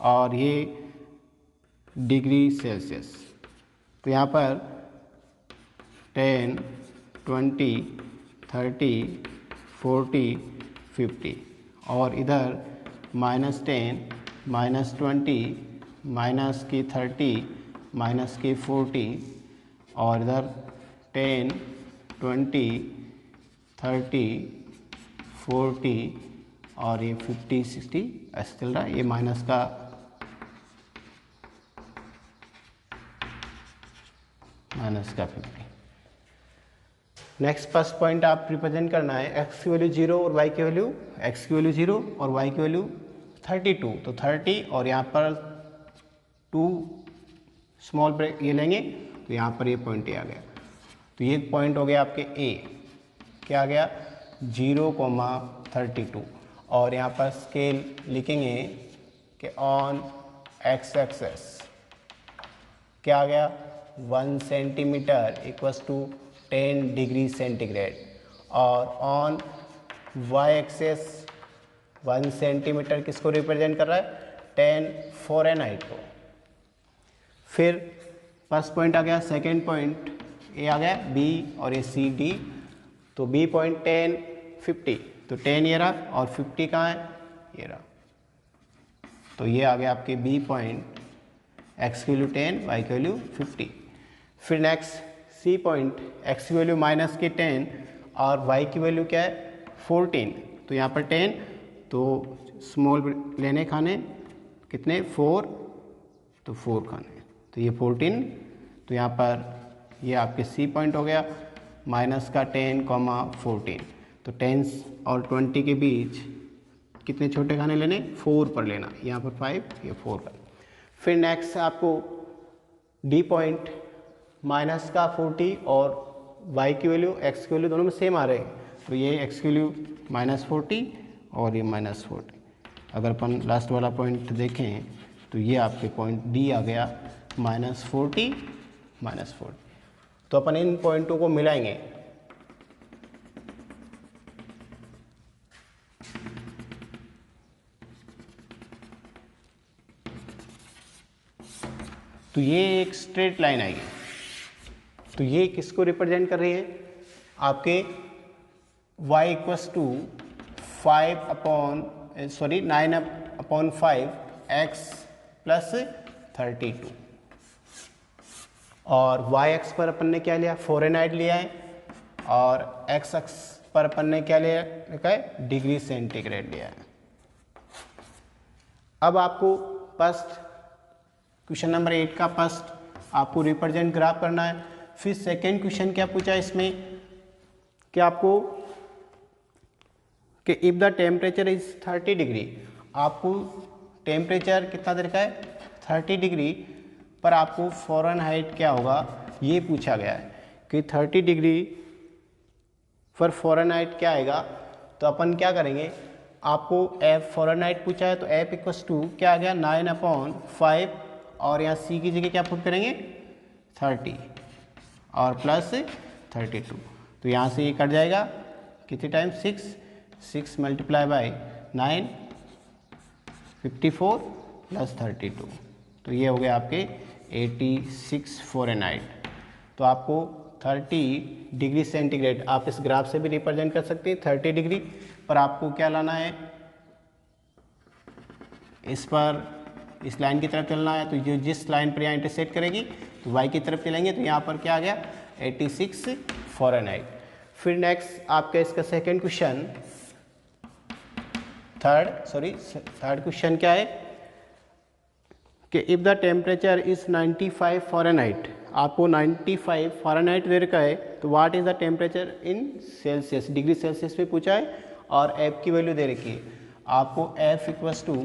और ये डिग्री सेल्सियस। तो यहाँ पर 10, 20, 30, 40, 50 और इधर -10, -20, -30, -40 और इधर 10, 20, 30, 40 और ये 50, 60 ऐसे चल रहा है। ये माइनस का -50। नेक्स्ट फर्स्ट पॉइंट आप रिप्रेजेंट करना है x की वैल्यू 0 और y की वैल्यू x की वैल्यू 0 और y की वैल्यू 32, तो 30 और यहाँ पर 2 स्मॉल ब्रेक ये लेंगे, तो यहाँ पर ये पॉइंट आ गया। तो ये पॉइंट हो गया आपके a, क्या आ गया 0,32 और यहाँ पर स्केल लिखेंगे कि ऑन x एक्सेस क्या आ गया 1 centimetre equals to 10 degree centigrade और ऑन y एक्सेस 1 सेंटीमीटर किसको रिप्रेजेंट कर रहा है 10 फ़ारेनहाइट को। फिर फर्स्ट पॉइंट आ गया, सेकेंड पॉइंट ए आ गया बी और ये सी डी। तो बी पॉइंट 10, 50, तो 10 ये रहा और 50 कहाँ है ये रहा। तो ये आ गया आपके बी पॉइंट, एक्स की वैल्यू 10, वाई की वैल्यू 50। फिर नेक्स्ट सी पॉइंट एक्स की वैल्यू माइनस के 10 और वाई की वैल्यू क्या है 14, तो यहाँ पर 10 तो स्मॉल लेने खाने कितने 4, तो 4 खाने, तो ये 14, तो यहाँ पर ये आपके सी पॉइंट हो गया माइनस का 10, 14, तो 10 और 20 के बीच कितने छोटे खाने लेने 4 पर लेना, यहाँ पर 5 ये 4 का। फिर नेक्स्ट आपको डी पॉइंट माइनस का 40 और y की वैल्यू x की वैल्यू दोनों में सेम आ रहे हैं, तो ये x की वैल्यू -40 और ये -40। अगर अपन लास्ट वाला पॉइंट देखें तो ये आपके पॉइंट डी आ गया -40 -40। तो अपन इन पॉइंटों को मिलाएंगे, तो ये एक स्ट्रेट लाइन आएगी। तो ये किसको रिप्रेजेंट कर रही है, आपके y equals to 9/5 x plus 32, और y एक्स पर अपन ने क्या लिया फ़ारेनहाइट लिया है, और x एक्स पर अपन ने क्या लिखा है डिग्री सेंटीग्रेड लिया है। अब आपको फर्स्ट क्वेश्चन नंबर 8 का फर्स्ट आपको रिप्रेजेंट ग्राफ करना है। फिर सेकेंड क्वेश्चन क्या पूछा इसमें कि आपको कि if the temperature is 30 degree, आपको टेम्परेचर कितना दे रखा है 30 डिग्री पर आपको फ़ारेनहाइट क्या होगा ये पूछा गया है कि 30 डिग्री पर फ़ारेनहाइट क्या आएगा। तो अपन क्या करेंगे, आपको एफ फ़ारेनहाइट पूछा है तो एफ इक्वस टू क्या आ गया 9/5, और यहाँ सी की जगह क्या पुट करेंगे 30 और प्लस 32, तो यहाँ से ये कट जाएगा कितने टाइम 6 मल्टीप्लाई बाई 9 54 प्लस 32, तो ये हो गया आपके 86 फ़ारेनहाइट। तो आपको 30 डिग्री सेंटीग्रेड आप इस ग्राफ से भी रिप्रेजेंट कर सकते हैं 30 डिग्री पर आपको क्या लाना है, इस पर इस लाइन की तरफ चलना है, तो जो जिस लाइन पर यहाँ इंटरसेक्ट करेगी तो वाई की तरफ चलेंगे, तो यहाँ पर क्या आ गया 86 फ़ारेनहाइट। फिर नेक्स्ट आपका इसका सेकंड क्वेश्चन थर्ड क्वेश्चन क्या है कि if the temperature is 95 Fahrenheit, आपको 95 फ़ारेनहाइट दे रखा है, तो what is the temperature in Celsius, degree Celsius पे पूछा है, और एफ की वैल्यू दे रखी है, आपको एफ इक्वस टू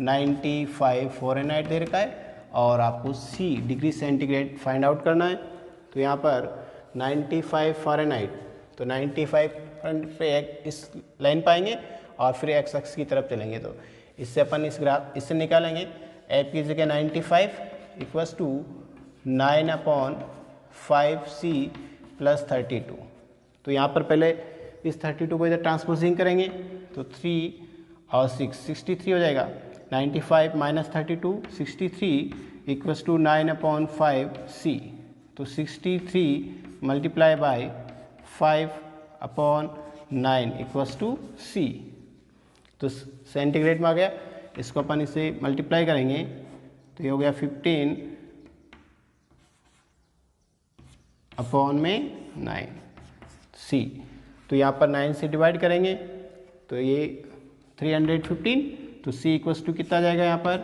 95 फ़ारेनहाइट दे रखा है, और आपको सी डिग्री सेंटीग्रेड फाइंड आउट करना है। तो यहाँ पर 95 फ़ारेनहाइट, तो 95 पे इस लाइन पाएंगे और फिर एक्स एक्स की तरफ चलेंगे, तो इससे अपन इस ग्राफ इससे निकालेंगे एफ की जगह 95 इक्वस टू 9/5 सी प्लस 32, तो यहाँ पर पहले इस 32 को इधर ट्रांसपोजिंग करेंगे तो 3 और 6 63 हो जाएगा, 95 माइनस 32 63 इक्वस टू 9/5 सी, तो 63 मल्टीप्लाई बाई 5/9 इक्वस टू सी, तो सेंटीग्रेड में आ गया, इसको अपन इसे मल्टीप्लाई करेंगे तो ये हो गया 15/9 सी, तो यहाँ पर 9 से डिवाइड करेंगे तो ये 315, तो सी इक्वस टू कितना जाएगा यहाँ पर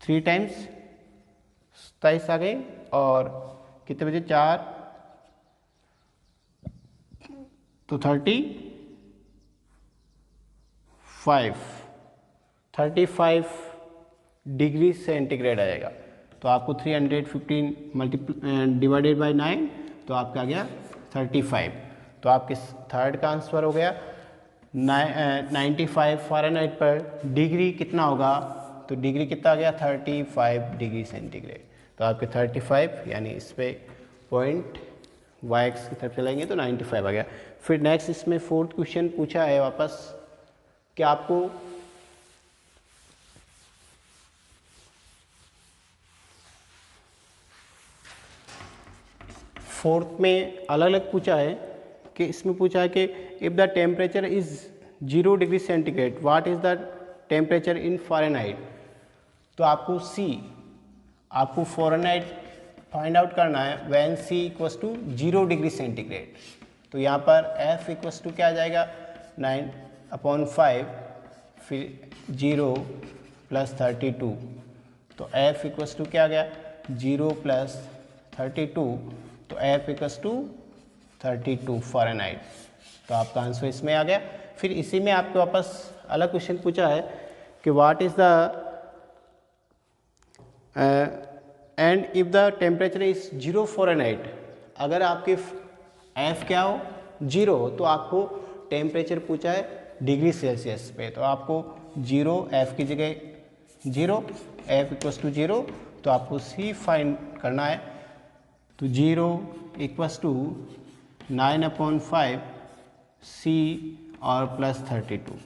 3 टाइम्स 27 आ गए, और कितने बजे 4 तो 35 डिग्री सेंटीग्रेड आएगा, तो आपको 315 डिवाइडेड बाई 9 तो आपका आ गया 35, तो आपके थर्ड का आंसर हो गया 95 फ़ारेनहाइट पर डिग्री कितना होगा, तो डिग्री कितना आ गया 35 डिग्री सेंटीग्रेड, तो आपके 35 यानी इस पर पॉइंट वाई एक्स की तरफ चलेंगे तो 95 आ गया। फिर नेक्स्ट इसमें फोर्थ क्वेश्चन पूछा है वापस कि आपको फोर्थ में अलग अलग पूछा है कि इसमें पूछा है कि if the temperature is 0 degree centigrade what is the temperature in Fahrenheit, तो आपको फ़ारेनहाइट फाइंड आउट करना है when C equals to 0 degree centigrade. तो यहाँ पर F इक्वल्स टू क्या आ जाएगा 9/5 फिर 0 + 32। तो F इक्वल्स टू क्या आ गया 0 + 32, तो F इक्वल्स टू 32 फ़ारेनहाइट। तो आपका आंसर इसमें आ गया। फिर इसी में आपके वापस अलग क्वेश्चन पूछा है कि what is the end if the temperature is 0 Fahrenheit. अगर आपके F क्या हो 0 हो तो आपको टेम्परेचर पूछा है डिग्री सेल्सियस पे। तो आपको 0 F की जगह 0 F इक्वल्स टू 0, तो आपको C फाइंड करना है। तो 0 इक्वल्स टू 9/5 C और +32।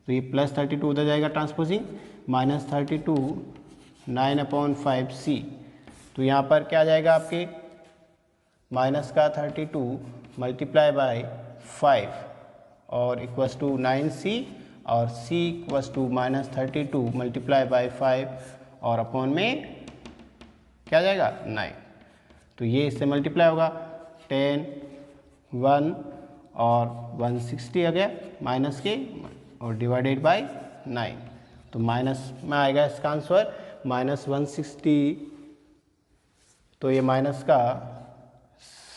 तो ये +32 उधर जाएगा ट्रांसपोजिंग, -32 9/5 C। तो यहाँ पर क्या आ जाएगा आपके -32 × 5 और इक्वल्स टू 9C और C इक्वल्स टू -32 × 5 और अपॉन में क्या आ जाएगा 9। तो ये इससे मल्टीप्लाई होगा 10 1 और 160 आ गया माइनस के और डिवाइडेड बाय 9। तो माइनस में आएगा इसका आंसर -160। तो ये माइनस का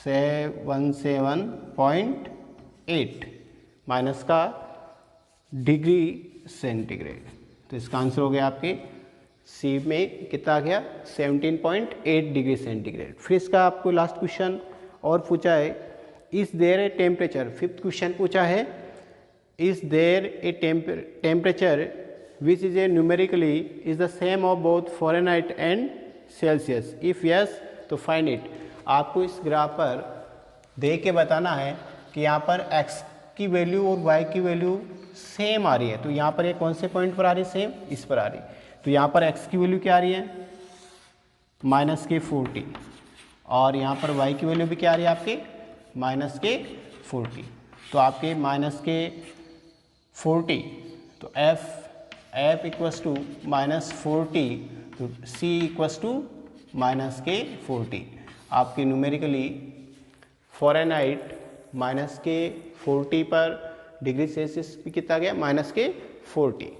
717.8 माइनस का डिग्री सेंटीग्रेड। तो इसका आंसर हो गया आपके सी में कितना आ गया 17.8 डिग्री सेंटीग्रेड। फिर इसका आपको लास्ट क्वेश्चन और पूछा है is there a temperature. Fifth question पूछा है is there a temperature which is a numerically is the same of both Fahrenheit and Celsius, if yes तो फाइंड इट। आपको इस ग्राफ पर दे के बताना है कि यहाँ पर x की वैल्यू और y की वैल्यू सेम आ रही है। तो यहाँ पर ये कौन से पॉइंट पर आ रही है सेम, इस पर आ रही है। तो यहाँ पर x की वैल्यू क्या आ रही है -40 और यहाँ पर y की वैल्यू भी क्या आ रही है आपके -40। तो आपके -40 तो f इक्वल्स टू -40 तो c इक्वल्स टू -40। आपके न्यूमेरिकली फ़ारेनहाइट -40 पर डिग्री सेल्सियस भी कितना गया -40।